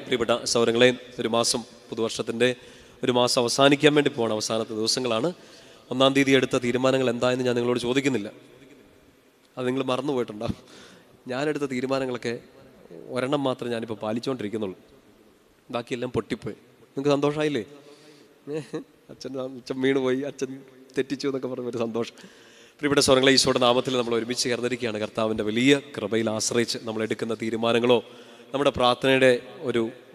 പ്രിയപ്പെട്ട സൗരങ്ങളെ, ഒരു മാസം, പുതുവർഷത്തിൻ്റെ ഒരു മാസം അവസാനിക്കാൻ വേണ്ടി പോകണം. അവസാനത്തെ ദിവസങ്ങളാണ്. 1-ാം തീയതി എടുത്ത തീരുമാനങ്ങൾ എന്തായെന്ന് ഞാൻ നിങ്ങളോട് ചോദിക്കുന്നില്ല. അത് നിങ്ങൾ മറന്നു പോയിട്ടുണ്ടാകും. ഞാനെടുത്ത തീരുമാനങ്ങളൊക്കെ ഒരെണ്ണം മാത്രമേ ഞാനിപ്പോൾ പാലിച്ചുകൊണ്ടിരിക്കുന്നുള്ളൂ. ബാക്കിയെല്ലാം പൊട്ടിപ്പോയി. നിങ്ങൾക്ക് സന്തോഷമായില്ലേ? അച്ഛൻ വീണ് പോയി, അച്ഛൻ തെറ്റിച്ചു എന്നൊക്കെ പറഞ്ഞൊരു സന്തോഷം. പ്രിയപ്പെട്ട സ്വരങ്ങളെ, ഈശോയുടെ നാമത്തിൽ നമ്മൾ ഒരുമിച്ച് ചേർന്നിരിക്കുകയാണ്. കർത്താവിൻ്റെ വലിയ കൃപയിൽ ആശ്രയിച്ച് നമ്മൾ എടുക്കുന്ന തീരുമാനങ്ങളോ നമ്മുടെ പ്രാർത്ഥനയുടെ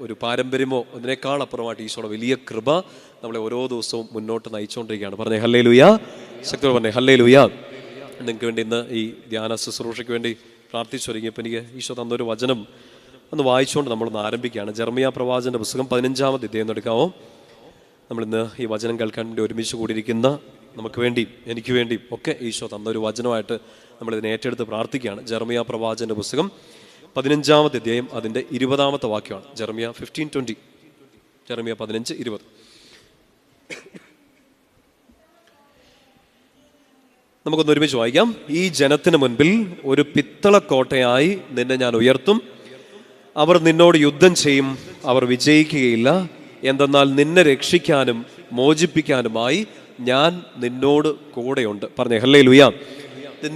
ഒരു പാരമ്പര്യമോ അതിനേക്കാൾ അപ്പുറമായിട്ട് ഈശോയുടെ വലിയ കൃപ നമ്മളെ ഓരോ ദിവസവും മുന്നോട്ട് നയിച്ചുകൊണ്ടിരിക്കുകയാണ്. പറഞ്ഞേ ഹല്ലേലൂയ. ശക്തിയോടെ പറഞ്ഞേ ഹല്ലേലൂയ. നിങ്ങൾക്ക് വേണ്ടി ഇന്ന് ഈ ധ്യാന ശുശ്രൂഷയ്ക്ക് വേണ്ടി പ്രാർത്ഥിച്ചൊരുങ്ങിയപ്പോൾ എനിക്ക് ഈശോ തന്നൊരു വചനം ഒന്ന് വായിച്ചുകൊണ്ട് നമ്മളൊന്ന് ആരംഭിക്കുകയാണ്. ജെറമ്യാ പ്രവാചകന്റെ പുസ്തകം 15-ാമത്തെ അധ്യായം എടുക്കാമോ? നമ്മളിന്ന് ഈ വചനം കേൾക്കാൻ വേണ്ടി ഒരുമിച്ച് കൂടിയിരിക്കുന്ന നമുക്ക് വേണ്ടി, എനിക്ക് വേണ്ടി ഒക്കെ ഈശോ തന്നൊരു വചനമായിട്ട് നമ്മളിതിനെ ഏറ്റെടുത്ത് പ്രാർത്ഥിക്കുകയാണ്. ജെറമ്യാ പ്രവാചകന്റെ പുസ്തകം 15-ാമത്തെ അധ്യായം അതിൻ്റെ 20-ാമത്തെ വാക്യമാണ്. ജെറമ്യാ 15:20. ജെറമ്യാ 15:20. നമുക്കൊന്ന് ഒരുമിച്ച് വായിക്കാം. ഈ ജനത്തിന് മുൻപിൽ ഒരു പിത്തളക്കോട്ടയായി നിന്നെ ഞാൻ ഉയർത്തും. അവർ നിന്നോട് യുദ്ധം ചെയ്യും, അവർ വിജയിക്കുകയില്ല. എന്തെന്നാൽ നിന്നെ രക്ഷിക്കാനും മോചിപ്പിക്കാനുമായി ഞാൻ നിന്നോട് കൂടെയുണ്ട്. പറഞ്ഞേ ഹല്ലേലൂയ.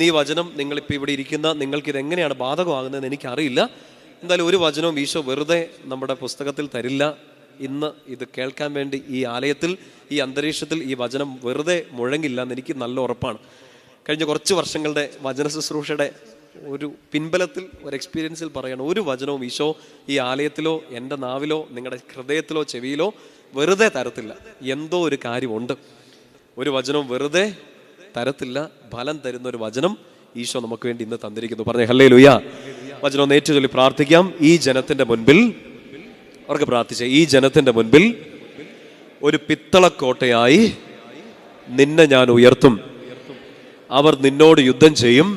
ഈ വചനം നിങ്ങളിപ്പോൾ ഇവിടെ ഇരിക്കുന്ന നിങ്ങൾക്കിത് എങ്ങനെയാണ് ബാധകമാകുന്നതെന്ന് എനിക്കറിയില്ല. എന്തായാലും ഒരു വചനവും ഈശോ വെറുതെ നമ്മുടെ പുസ്തകത്തിൽ തരില്ല. ഇന്ന് ഇത് കേൾക്കാൻ വേണ്ടി ഈ ആലയത്തിൽ, ഈ അന്തരീക്ഷത്തിൽ ഈ വചനം വെറുതെ മുഴങ്ങില്ല എന്ന് എനിക്ക് നല്ല ഉറപ്പാണ്. കഴിഞ്ഞ കുറച്ച് വർഷങ്ങളുടെ വചന ശുശ്രൂഷയുടെ ഒരു പിൻബലത്തിൽ, ഒരു എക്സ്പീരിയൻസിൽ പറയണം, ഒരു വചനവും ഈശോ ഈ ആലയത്തിലോ എൻ്റെ നാവിലോ നിങ്ങളുടെ ഹൃദയത്തിലോ ചെവിയിലോ വെറുതെ തരത്തില്ല. എന്തോ ഒരു കാര്യമുണ്ട്. ഒരു വചനവും വെറുതെ തരത്തില്ല. ഫലം തരുന്ന ഒരു വചനം ഈശോ നമുക്ക് വേണ്ടി ഇന്ന് തന്നിരിക്കുന്നു. പറഞ്ഞേ ഹല്ലേലൂയ. വചനം ഒന്ന് ഏറ്റുചൊല്ലി പ്രാർത്ഥിക്കാം. ഈ ജനത്തിന്റെ മുൻപിൽ, അവർക്ക് പ്രാർത്ഥിച്ചേ, ഈ ജനത്തിന്റെ മുൻപിൽ ഒരു പിത്തളക്കോട്ടയായി നിന്നെ ഞാൻ ഉയർത്തും. അവർ നിന്നോട് യുദ്ധം ചെയ്യും,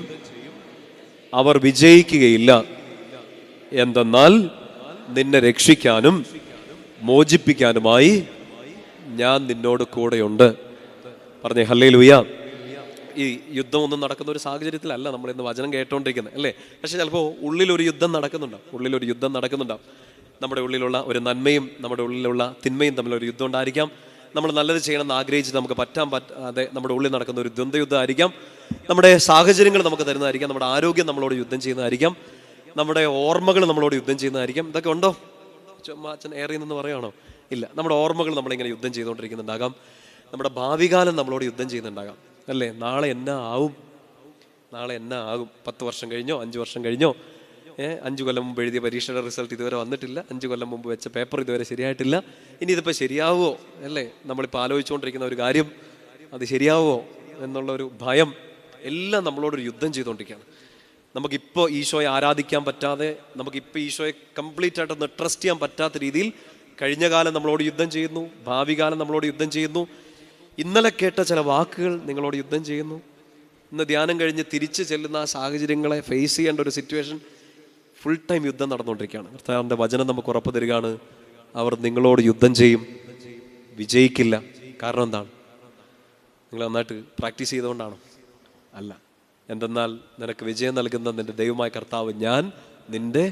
അവർ വിജയിക്കുകയില്ല. എന്തെന്നാൽ നിന്നെ രക്ഷിക്കാനും മോചിപ്പിക്കാനുമായി ഞാൻ നിന്നോട് കൂടെയുണ്ട്. പറഞ്ഞേ ഹല്ലേലൂയ. ഈ യുദ്ധമൊന്നും നടക്കുന്ന ഒരു സാഹചര്യത്തിലല്ല നമ്മൾ ഇന്ന് വചനം കേട്ടോണ്ടിരിക്കുന്നത്, അല്ലേ? പക്ഷെ ചിലപ്പോൾ ഉള്ളിലൊരു യുദ്ധം നടക്കുന്നുണ്ടാവും. നമ്മുടെ ഉള്ളിലുള്ള ഒരു നന്മയും നമ്മുടെ ഉള്ളിലുള്ള തിന്മയും തമ്മിലൊരു യുദ്ധം ഉണ്ടായിരിക്കാം. നമ്മൾ നല്ലത് ചെയ്യണമെന്ന് ആഗ്രഹിച്ച് നമുക്ക് പറ്റാതെ നമ്മുടെ ഉള്ളിൽ നടക്കുന്ന ഒരു ദ്വന്ദ്വയുദ്ധമായിരിക്കാം. നമ്മുടെ സാഹചര്യങ്ങൾ നമുക്ക് തരുന്നതായിരിക്കാം. നമ്മുടെ ആരോഗ്യം നമ്മളോട് യുദ്ധം ചെയ്യുന്നതായിരിക്കാം. നമ്മുടെ ഓർമ്മകൾ നമ്മളോട് യുദ്ധം ചെയ്യുന്നതായിരിക്കാം. ഇതൊക്കെ ഉണ്ടോ? ചുമ്മാ അച്ഛൻ ഏറിയെന്ന് പറയുകയാണോ? ഇല്ല. നമ്മുടെ ഓർമ്മകൾ നമ്മളിങ്ങനെ യുദ്ധം ചെയ്തുകൊണ്ടിരിക്കുന്നുണ്ടാകാം. നമ്മുടെ ഭാവികാലം നമ്മളോട് യുദ്ധം ചെയ്യുന്നുണ്ടാകാം, അല്ലേ? നാളെ എന്നാ ആവും? 10 വർഷം കഴിഞ്ഞോ, 5 വർഷം കഴിഞ്ഞോ, 5 കൊല്ലം മുമ്പ് എഴുതിയ പരീക്ഷയുടെ റിസൾട്ട് ഇതുവരെ വന്നിട്ടില്ല. 5 കൊല്ലം മുമ്പ് വെച്ച പേപ്പർ ഇതുവരെ ശരിയായിട്ടില്ല. ഇനി ഇതിപ്പോൾ ശരിയാവുമോ, അല്ലേ? നമ്മളിപ്പോൾ ആലോചിച്ചുകൊണ്ടിരിക്കുന്ന ഒരു കാര്യം, അത് ശരിയാവുമോ എന്നുള്ളൊരു ഭയം എല്ലാം നമ്മളോടൊരു യുദ്ധം ചെയ്തുകൊണ്ടിരിക്കുകയാണ്. നമുക്കിപ്പോൾ ഈശോയെ ആരാധിക്കാൻ പറ്റാതെ, നമുക്കിപ്പോൾ ഈശോയെ കംപ്ലീറ്റ് ആയിട്ടൊന്ന് ട്രസ്റ്റ് ചെയ്യാൻ പറ്റാത്ത രീതിയിൽ കഴിഞ്ഞ കാലം നമ്മളോട് യുദ്ധം ചെയ്യുന്നു, ഭാവി കാലം നമ്മളോട് യുദ്ധം ചെയ്യുന്നു, ഇന്നലെ കേട്ട ചില വാക്കുകൾ നിങ്ങളോട് യുദ്ധം ചെയ്യുന്നു. ഇന്ന് ധ്യാനം കഴിഞ്ഞ് തിരിച്ചു ചെല്ലുന്ന ആ സാഹചര്യങ്ങളെ ഫേസ് ചെയ്യേണ്ട ഒരു സിറ്റുവേഷൻ, ഫുൾ ടൈം യുദ്ധം നടന്നുകൊണ്ടിരിക്കുകയാണ്. കർത്താവിൻ്റെ വചനം നമുക്ക് ഉറപ്പ് തരികയാണ്, അവർ നിങ്ങളോട് യുദ്ധം ചെയ്യും, വിജയിക്കില്ല. കാരണം എന്താണ്? നിങ്ങൾ നന്നായിട്ട് പ്രാക്ടീസ് ചെയ്തുകൊണ്ടാണോ? അല്ല. എന്തെന്നാൽ നിനക്ക് വിജയം നൽകുന്ന നിന്റെ ദൈവമായ കർത്താവ് ഞാൻ നിന്റെ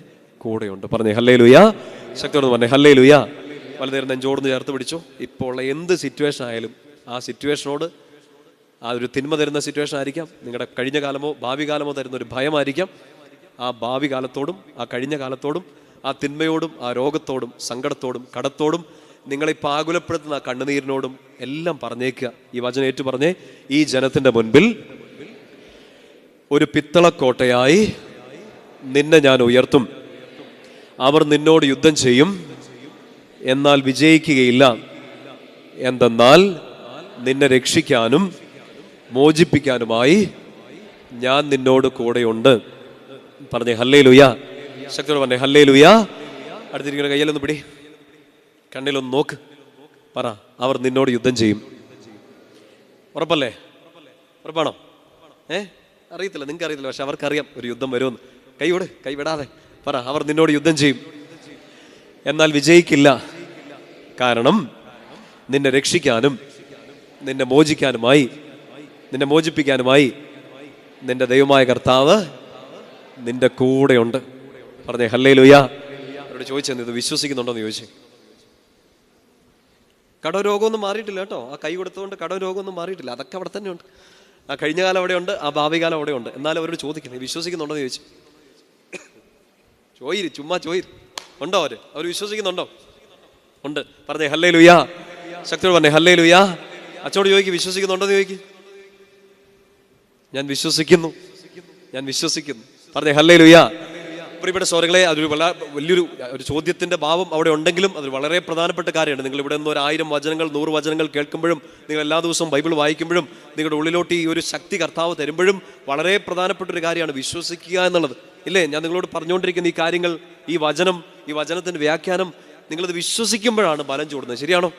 കൂടെയുണ്ട്. പറഞ്ഞേ ഹല്ലേലൂയ. ശക്തിയോട് പറഞ്ഞേ ഹല്ലേലൂയ. വലതുനേരം നെഞ്ചോടുന്ന് ചേർത്ത് പിടിച്ചു. ഇപ്പോൾ ഉള്ള എന്ത് സിറ്റുവേഷൻ ആയാലും ആ സിറ്റുവേഷനോട്, ആ ഒരു തിന്മ തരുന്ന സിറ്റുവേഷൻ ആയിരിക്കാം, നിങ്ങളുടെ കഴിഞ്ഞ കാലമോ ഭാവി കാലമോ തരുന്ന ഒരു ഭയമായിരിക്കാം. ആ ഭാവി കാലത്തോടും ആ കഴിഞ്ഞ കാലത്തോടും ആ തിന്മയോടും ആ രോഗത്തോടും സങ്കടത്തോടും കടത്തോടും നിങ്ങളിപ്പോൾ ആകുലപ്പെടുത്തുന്ന ആ കണ്ണുനീരിനോടും എല്ലാം പറഞ്ഞേക്കുക. ഈ വചനം ഏറ്റു പറഞ്ഞേ. ഈ ജനത്തിൻ്റെ മുൻപിൽ ഒരു പിത്തളക്കോട്ടയായി നിന്നെ ഞാൻ ഉയർത്തും. അവർ നിന്നോട് യുദ്ധം ചെയ്യും, എന്നാൽ വിജയിക്കുകയില്ല. എന്തെന്നാൽ നിന്നെ രക്ഷിക്കാനും മോചിപ്പിക്കാനുമായി ഞാൻ നിന്നോട് കൂടെയുണ്ട്. പറഞ്ഞേ ഹല്ലേലൂയ. ശക്തിയോടെ പറഞ്ഞേ ഹല്ലേലൂയ. അടുത്തിരിക്കുന്ന കയ്യിലൊന്ന് പിടി, കണ്ണിലൊന്ന് നോക്ക്, പറ, അവർ നിന്നോട് യുദ്ധം ചെയ്യും. ഉറപ്പല്ലേ? ഉറപ്പാണോ? അറിയത്തില്ല, നിങ്ങൾക്ക് അറിയത്തില്ല, പക്ഷെ അവർക്കറിയാം ഒരു യുദ്ധം വരുമെന്ന്. കൈ വിടാതെ പറ, അവർ നിന്നോട് യുദ്ധം ചെയ്യും, എന്നാൽ വിജയിക്കില്ല. കാരണം നിന്നെ രക്ഷിക്കാനും നിന്നെ മോചിപ്പിക്കാനുമായി നിന്റെ ദൈവമായ കർത്താവ് നിന്റെ കൂടെയുണ്ട്. പറഞ്ഞേ ഹല്ലേലൂയ. അവരോട് ചോദിച്ചത് ഇത് വിശ്വസിക്കുന്നുണ്ടോന്ന് ചോദിച്ചു. കടരോഗമൊന്നും മാറിയിട്ടില്ല കേട്ടോ. ആ കൈ കൊടുത്തുകൊണ്ട് കടരോഗമൊന്നും മാറിയിട്ടില്ല. അതൊക്കെ അവിടെ തന്നെ ഉണ്ട്. ആ കഴിഞ്ഞ കാലം അവിടെയുണ്ട്, ആ ഭാവി കാലം അവിടെയുണ്ട്. എന്നാലും അവരോട് ചോദിക്കുന്നത് വിശ്വസിക്കുന്നുണ്ടോന്ന് ചോദിച്ചു. ചുമ്മാ ചോയിര് ഉണ്ടോ? അവർ വിശ്വസിക്കുന്നുണ്ടോ? ഉണ്ട്. പറഞ്ഞേ ഹല്ലേലൂയാ. ശക്തിയോട് പറഞ്ഞേ ഹല്ലേലൂയാ. അച്ഛനോട് ചോദിക്കും വിശ്വസിക്കുന്നുണ്ടോന്ന് ചോദിക്കും. ഞാൻ വിശ്വസിക്കുന്നു, ഞാൻ വിശ്വസിക്കുന്നു. പറഞ്ഞേ ഹല്ലേലൂയാ. പ്രിയപ്പെട്ട സഹോദരങ്ങളെ, അതൊരു വലിയൊരു ചോദ്യത്തിന്റെ ഭാവം അവിടെ ഉണ്ടെങ്കിലും അതൊരു വളരെ പ്രധാനപ്പെട്ട കാര്യമാണ്. നിങ്ങൾ ഇവിടെ നിന്ന് 1000 വചനങ്ങൾ 100 വചനങ്ങൾ കേൾക്കുമ്പോഴും, നിങ്ങൾ എല്ലാ ദിവസവും ബൈബിൾ വായിക്കുമ്പോഴും, നിങ്ങളുടെ ഉള്ളിലോട്ട് ഈ ഒരു ശക്തി കർത്താവ് തരുമ്പോഴും വളരെ പ്രധാനപ്പെട്ട ഒരു കാര്യമാണ് വിശ്വസിക്കുക എന്നുള്ളത്. ഇല്ലേ? ഞാൻ നിങ്ങളോട് പറഞ്ഞുകൊണ്ടിരിക്കുന്ന ഈ കാര്യങ്ങൾ, ഈ വചനത്തിന്റെ വ്യാഖ്യാനം നിങ്ങളത് വിശ്വസിക്കുമ്പോഴാണ് ബലം ചൂടുന്നത്. ശരിയാണോ?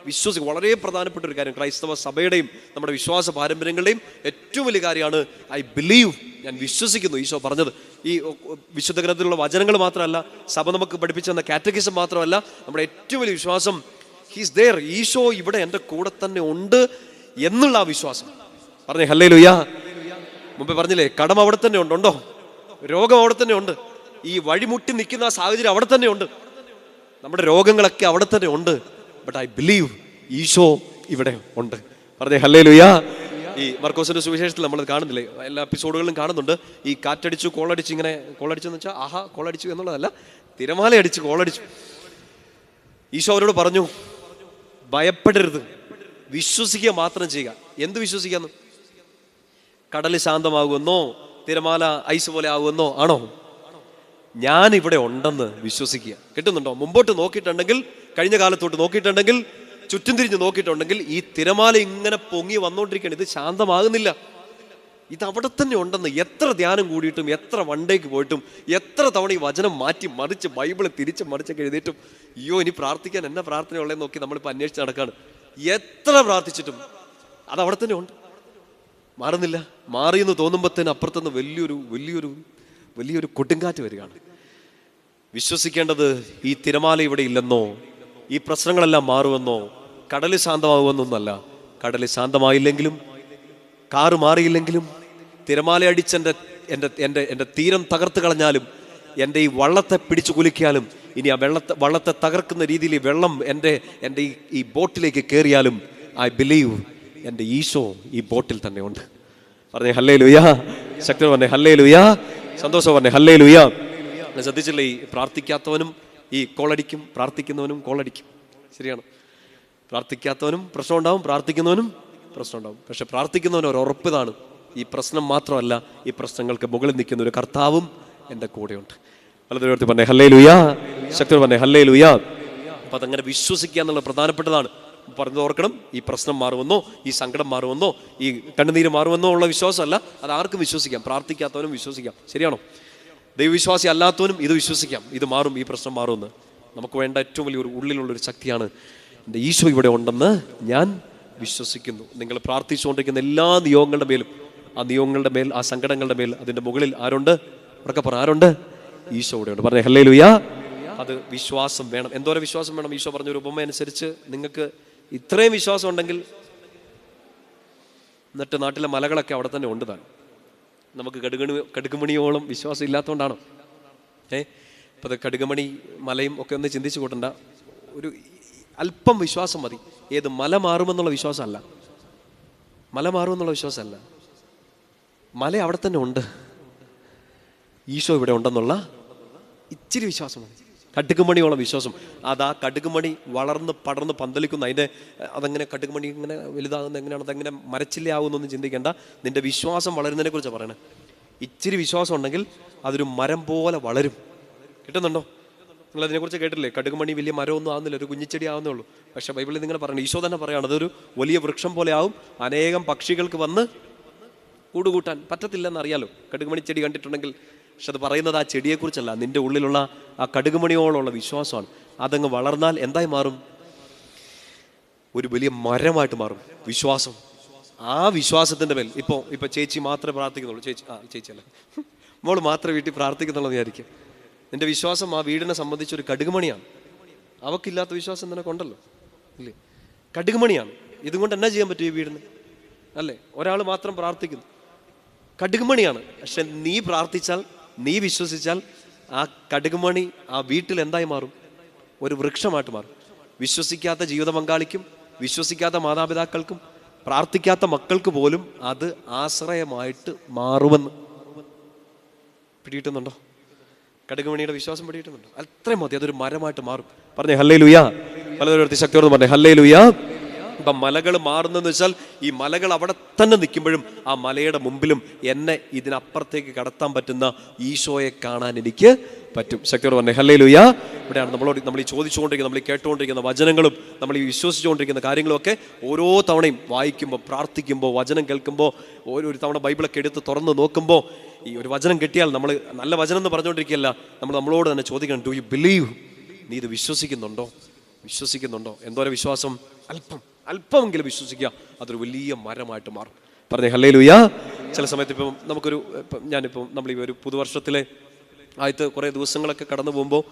വിശ്വസിക്കുക വളരെ പ്രധാനപ്പെട്ട ഒരു കാര്യം. ക്രൈസ്തവ സഭയുടെയും നമ്മുടെ വിശ്വാസ പാരമ്പര്യങ്ങളുടെയും ഏറ്റവും വലിയ കാര്യമാണ് ഐ ബിലീവ്. ഞാൻ വിശ്വസിക്കുന്നു. ഈശോ പറഞ്ഞത് ഈ വിശുദ്ധ ഗ്രന്ഥത്തിലുള്ള വചനങ്ങൾ മാത്രമല്ല, സഭ നമുക്ക് പഠിപ്പിച്ചു തന്ന കാറ്റഗിസം മാത്രമല്ല, നമ്മുടെ ഏറ്റവും വലിയ വിശ്വാസം ഹീസ് ദേർ. ഈശോ ഇവിടെ എൻ്റെ കൂടെ തന്നെ ഉണ്ട് എന്നുള്ള ആ വിശ്വാസം. പറഞ്ഞേ ഹല്ലേലൂയാ. മുമ്പേ പറഞ്ഞില്ലേ, കടം അവിടെ തന്നെ ഉണ്ടോ? രോഗം അവിടെ തന്നെ ഉണ്ട്. ഈ വഴിമുട്ടി നിൽക്കുന്ന ആ സാഹചര്യം അവിടെ തന്നെ ഉണ്ട്. നമ്മുടെ രോഗങ്ങളൊക്കെ അവിടെ തന്നെ ഉണ്ട്. ബട്ട് ഐ ബിലീവ് ഈശോ ഇവിടെ ഉണ്ട്. പറഞ്ഞേ ഹല്ലേലൂയാ. ഈ മർക്കോസിന്റെ സുവിശേഷത്തിൽ നമ്മൾ കാണുന്നില്ലേ, എല്ലാ എപ്പിസോഡുകളിലും കാണുന്നുണ്ട്. ഈ കാറ്റടിച്ചു കോളടിച്ചു, ഇങ്ങനെ കോളടിച്ചെന്ന് വെച്ചാൽ ആഹാ കോളടിച്ചു എന്നുള്ളതല്ല, തിരമാല അടിച്ച് കോളടിച്ചു. ഈശോ അവരോട് പറഞ്ഞു, ഭയപ്പെടരുത്, വിശ്വസിക്കുക മാത്രം ചെയ്യുക. എന്ത് വിശ്വസിക്കാന്ന്? കടൽ ശാന്തമാകുമെന്നോ തിരമാല ഐസ് പോലെ ആകുമെന്നോ ആണോ? ഞാൻ ഇവിടെ ഉണ്ടെന്ന് വിശ്വസിക്കുക. കിട്ടുന്നുണ്ടോ? മുമ്പോട്ട് നോക്കിയിട്ടുണ്ടെങ്കിൽ, കഴിഞ്ഞ കാലത്തോട്ട് നോക്കിയിട്ടുണ്ടെങ്കിൽ, ചുറ്റും തിരിഞ്ഞ് നോക്കിയിട്ടുണ്ടെങ്കിൽ ഈ തിരമാല ഇങ്ങനെ പൊങ്ങി വന്നുകൊണ്ടിരിക്കുകയാണ്. ഇത് ശാന്തമാകുന്നില്ല. ഇത് അവിടെ തന്നെ ഉണ്ടെന്ന്. എത്ര ധ്യാനം കൂടിയിട്ടും, എത്ര വണ്ടേക്ക് പോയിട്ടും, എത്ര തവണ ഈ വചനം മാറ്റി മറിച്ച് ബൈബിള് തിരിച്ച് മറിച്ചൊക്കെ എഴുതിയിട്ടും, അയ്യോ ഇനി പ്രാർത്ഥിക്കാൻ എന്നാ പ്രാർത്ഥനയുള്ളതെന്ന് നോക്കി നമ്മളിപ്പോൾ അന്വേഷിച്ച് നടക്കാണ്. എത്ര പ്രാർത്ഥിച്ചിട്ടും അതവിടെ തന്നെ ഉണ്ട്, മാറുന്നില്ല. മാറിയെന്ന് തോന്നുമ്പോഴത്തേന് അപ്പുറത്തുനിന്ന് വലിയൊരു കൊടുങ്കാറ്റ് വരികയാണ്. വിശ്വസിക്കേണ്ടത് ഈ തിരമാല ഇവിടെ ഇല്ലെന്നോ, ഈ പ്രശ്നങ്ങളെല്ലാം മാറുമെന്നോ, കടൽ ശാന്തമാകുമെന്നൊന്നല്ല. കടൽ ശാന്തമായില്ലെങ്കിലും, കാറ് മാറിയില്ലെങ്കിലും, തിരമാല അടിച്ചെൻ്റെ എൻ്റെ തീരം തകർത്ത് കളഞ്ഞാലും, എൻ്റെ ഈ വള്ളത്തെ പിടിച്ചു കുലുക്കിയാലും, ഇനി ആ വള്ളത്തെ തകർക്കുന്ന രീതിയിൽ വെള്ളം എൻ്റെ ഈ ബോട്ടിലേക്ക് കയറിയാലും, ഐ ബിലീവ് എൻ്റെ ഈശോ ഈ ബോട്ടിൽ തന്നെ ഉണ്ട്. പറഞ്ഞേ ഹല്ലേലൂയാ. ശക്തി പറഞ്ഞേ ഹല്ലേലൂയാ. സന്തോഷം പറഞ്ഞേ ഹല്ലേലൂയാ. ശ്രദ്ധിച്ചില്ലേ, ഈ പ്രാർത്ഥിക്കാത്തവനും ഈ കോളടിക്കും, പ്രാർത്ഥിക്കുന്നവനും കോളടിക്കും. ശരിയാണ്. പ്രാർത്ഥിക്കാത്തവനും പ്രശ്നം ഉണ്ടാവും, പ്രാർത്ഥിക്കുന്നവനും പ്രശ്നം ഉണ്ടാവും. പക്ഷെ പ്രാർത്ഥിക്കുന്നവന് ഒരു ഉറപ്പിതാണ്, ഈ പ്രശ്നം മാത്രമല്ല, ഈ പ്രശ്നങ്ങൾക്ക് മുകളിൽ നിൽക്കുന്ന ഒരു കർത്താവും എൻ്റെ കൂടെയുണ്ട്. പലതരത്തിൽ പറഞ്ഞേ ഹല്ലേലൂയാ. ശക്തി പറഞ്ഞേ ഹല്ലേലൂയാ. അപ്പൊ അതങ്ങനെ വിശ്വസിക്കുക എന്നുള്ളത് പ്രധാനപ്പെട്ടതാണ്. പറഞ്ഞത് ഓർക്കണം, ഈ പ്രശ്നം മാറുമെന്നോ, ഈ സങ്കടം മാറുമെന്നോ, ഈ കണ്ണുനീര് മാറുമെന്നോ ഉള്ള വിശ്വാസമല്ല. അത് ആർക്കും വിശ്വസിക്കാം, പ്രാർത്ഥിക്കാത്തവനും വിശ്വസിക്കാം. ശരിയാണോ? ദൈവവിശ്വാസി അല്ലാത്തവനും ഇത് വിശ്വസിക്കാം, ഇത് മാറും, ഈ പ്രശ്നം മാറുമെന്ന്. നമുക്ക് വേണ്ട ഏറ്റവും വലിയൊരു ഉള്ളിലുള്ളൊരു ശക്തിയാണ്, എൻ്റെ ഈശോ ഇവിടെ ഉണ്ടെന്ന് ഞാൻ വിശ്വസിക്കുന്നു. നിങ്ങൾ പ്രാർത്ഥിച്ചുകൊണ്ടിരിക്കുന്ന എല്ലാ നിയോഗങ്ങളുടെ മേലും, ആ നിയോഗങ്ങളുടെ മേൽ, ആ സങ്കടങ്ങളുടെ മേൽ, അതിൻ്റെ മുകളിൽ ആരുണ്ട്? ഉറക്കെ പറ, ആരുണ്ട്? ഈശോ ഇവിടെ ഉണ്ട്. പറഞ്ഞേ ഹല്ലേലൂയാ. അത് വിശ്വാസം വേണം. എന്തോരം വിശ്വാസം വേണം? ഈശോ പറഞ്ഞൊരു ഉപമ അനുസരിച്ച് നിങ്ങൾക്ക് ഇത്രയും വിശ്വാസം ഉണ്ടെങ്കിൽ, എന്നിട്ട് നാട്ടിലെ മലകളൊക്കെ അവിടെ തന്നെ ഉണ്ട് താൻ. നമുക്ക് കടുകുമണിയോളം വിശ്വാസം ഇല്ലാത്തതുകൊണ്ടാണോ? ഇപ്പം അത് കടുകുമണി മലയും ഒക്കെ ഒന്ന് ചിന്തിച്ചു കൂട്ടണ്ട. ഒരു അല്പം വിശ്വാസം മതി. ഏത്? മല മാറുമെന്നുള്ള വിശ്വാസമല്ല, മല മാറുമെന്നുള്ള വിശ്വാസമല്ല. മല അവിടെ തന്നെ ഉണ്ട്, ഈശോ ഇവിടെ ഉണ്ടെന്നുള്ള ഇച്ചിരി വിശ്വാസം മതി. കടുകുമണിയോളം വിശ്വാസം. അതാ കടുകുമണി വളർന്ന് പടർന്ന് പന്തലിക്കുന്ന, അതങ്ങനെ കടുകുമണി ഇങ്ങനെ വലുതാകുന്ന എങ്ങനെയാണ്, അതെങ്ങനെ മരച്ചില്ലയാകുന്നൊന്നും ചിന്തിക്കേണ്ട. നിന്റെ വിശ്വാസം വളരുന്നതിനെ കുറിച്ചാണ് പറയണേ. ഇച്ചിരി വിശ്വാസം ഉണ്ടെങ്കിൽ അതൊരു മരം പോലെ വളരും. കിട്ടുന്നുണ്ടോ? നിങ്ങൾ അതിനെക്കുറിച്ച് കേട്ടില്ലേ? കടുകുമണി വലിയ മരമൊന്നും ആവുന്നില്ല, ഒരു കുഞ്ഞിച്ചെടി ആവുന്നേ ഉള്ളൂ. പക്ഷെ ബൈബിളിൽ നിങ്ങൾ പറയണം, ഈശോ തന്നെ പറയുകയാണ്, അതൊരു വലിയ വൃക്ഷം പോലെ ആവും, അനേകം പക്ഷികൾക്ക് വന്ന് കൂടുകൂട്ടാൻ പറ്റത്തില്ലെന്നറിയാലോ. കടുകുമണി ചെടി കണ്ടിട്ടുണ്ടെങ്കിൽ. പക്ഷെ അത് പറയുന്നത് ആ ചെടിയെക്കുറിച്ചല്ല, നിന്റെ ഉള്ളിലുള്ള ആ കടുകുമണിയോളമുള്ള വിശ്വാസമാണ്. അതങ്ങ് വളർന്നാൽ എന്തായി മാറും? ഒരു വലിയ മരമായിട്ട് മാറും വിശ്വാസം. ആ വിശ്വാസത്തിൻ്റെ മേൽ ഇപ്പൊ ചേച്ചി മാത്രമേ പ്രാർത്ഥിക്കുന്നുള്ളൂ. ചേച്ചി അല്ല, മോള് മാത്രമേ വീട്ടിൽ പ്രാർത്ഥിക്കുന്നുള്ളൂ വിചാരിക്കും. നിന്റെ വിശ്വാസം ആ വീടിനെ സംബന്ധിച്ചൊരു കടുകുമണിയാണ്. അവക്കില്ലാത്ത വിശ്വാസം നിനക്കുണ്ടല്ലോ, ഇല്ലേ? കടുകുമണിയാണ്. ഇതുകൊണ്ട് എന്നാ ചെയ്യാൻ പറ്റും ഈ വീടിന്? അല്ലേ? ഒരാൾ മാത്രം പ്രാർത്ഥിക്കുന്നു, കടുകുമണിയാണ്. പക്ഷെ നീ പ്രാർത്ഥിച്ചാൽ, നീ വിശ്വസിച്ചാൽ ആ കടുകുമണി ആ വീട്ടിൽ എന്തായി മാറും? ഒരു വൃക്ഷമായിട്ട് മാറും. വിശ്വസിക്കാത്ത ജീവിത പങ്കാളിക്കും, വിശ്വസിക്കാത്ത മാതാപിതാക്കൾക്കും, പ്രാർത്ഥിക്കാത്ത മക്കൾക്ക് പോലും അത് ആശ്രയമായിട്ട് മാറുമെന്ന് പിടികിട്ടുന്നുണ്ടോ? കടുകുമണിയുടെ വിശ്വാസം പിടികിട്ടുന്നുണ്ടോ? അത്രയും മതി, അതൊരു മരമായിട്ട് മാറും. പറഞ്ഞേ ഹല്ലേലൂയ. പലതരം ശക്തിയോട് പറഞ്ഞേ ഹല്ലേലൂയ. ഇപ്പം മലകൾ മാറുന്നെന്ന് വെച്ചാൽ ഈ മലകൾ അവിടെ തന്നെ നിൽക്കുമ്പോഴും ആ മലയുടെ മുമ്പിലും എന്നെ ഇതിനപ്പുറത്തേക്ക് കടത്താൻ പറ്റുന്ന ഈശോയെ കാണാൻ എനിക്ക് പറ്റും. ശക്തിയോട് പറഞ്ഞേ ഹല്ലേലൂയ. ഇവിടെയാണ് നമ്മൾ ഈ ചോദിച്ചുകൊണ്ടിരിക്കുന്ന, നമ്മൾ ഈ കേട്ടുകൊണ്ടിരിക്കുന്ന വചനങ്ങളും നമ്മൾ ഈ വിശ്വസിച്ചുകൊണ്ടിരിക്കുന്ന കാര്യങ്ങളും ഒക്കെ ഓരോ തവണയും വായിക്കുമ്പോൾ, പ്രാർത്ഥിക്കുമ്പോൾ, വചനം കേൾക്കുമ്പോൾ, ഒരു തവണ ബൈബിളൊക്കെ എടുത്ത് തുറന്ന് നോക്കുമ്പോൾ ഈ ഒരു വചനം കിട്ടിയാൽ നമ്മൾ നല്ല വചനം എന്ന് പറഞ്ഞുകൊണ്ടിരിക്കുകയല്ല, നമ്മളോട് തന്നെ ചോദിക്കണം, ഡു യു ബിലീവ്? നീ ഇത് വിശ്വസിക്കുന്നുണ്ടോ? എന്തോരം വിശ്വാസം? അല്പമെങ്കിലും വിശ്വസിക്കുക, അതൊരു വലിയ മരമായിട്ട് മാറും. പറഞ്ഞേ ഹല്ലേലൂയ. ചില സമയത്ത് ഇപ്പം നമുക്കൊരു നമ്മൾ ഈ ഒരു പുതുവർഷത്തിലെ ആദ്യത്തെ കുറേ ദിവസങ്ങളൊക്കെ കടന്നു പോകുമ്പോൾ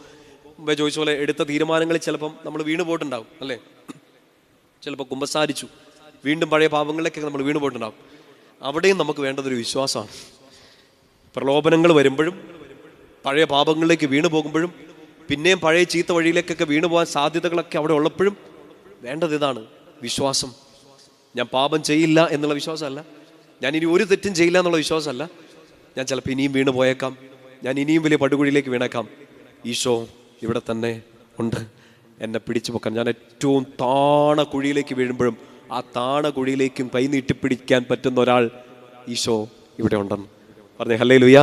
ചോദിച്ച പോലെ എടുത്ത തീരുമാനങ്ങളിൽ ചിലപ്പം നമ്മൾ വീണ് പോയിട്ടുണ്ടാവും, അല്ലേ? ചിലപ്പോൾ കുമ്പസാരിച്ചു, വീണ്ടും പഴയ പാപങ്ങളിലേക്കൊക്കെ നമ്മൾ വീണ് പോയിട്ടുണ്ടാവും. അവിടെയും നമുക്ക് വേണ്ടതൊരു വിശ്വാസമാണ്. പ്രലോഭനങ്ങൾ വരുമ്പോഴും, പഴയ പാപങ്ങളിലേക്ക് വീണു പോകുമ്പോഴും, പിന്നെയും പഴയ ചീത്ത വഴിയിലേക്കൊക്കെ വീണു പോകാൻ സാധ്യതകളൊക്കെ അവിടെ ഉള്ളപ്പോഴും വേണ്ടത് ഇതാണ്, വിശ്വാസം. ഞാൻ പാപം ചെയ്യില്ല എന്നുള്ള വിശ്വാസമല്ല, ഞാൻ ഇനി ഒരു തെറ്റും ചെയ്യില്ല എന്നുള്ള വിശ്വാസമല്ല, ഞാൻ ചിലപ്പോൾ ഇനിയും വീണ് പോയേക്കാം, ഞാൻ ഇനിയും വലിയ പടുകുഴിയിലേക്ക് വീണേക്കാം, ഈശോ ഇവിടെ തന്നെ ഉണ്ട് എന്നെ പിടിച്ചു പൊക്കാൻ. ഞാൻ ഏറ്റവും താണ കുഴിയിലേക്ക് വീഴുമ്പോഴും ആ താണ കുഴിയിലേക്കും കൈ നീട്ടിപ്പിടിക്കാൻ പറ്റുന്ന ഒരാൾ ഈശോ ഇവിടെ ഉണ്ടെന്ന് പറഞ്ഞേ ഹല്ലേലൂയ.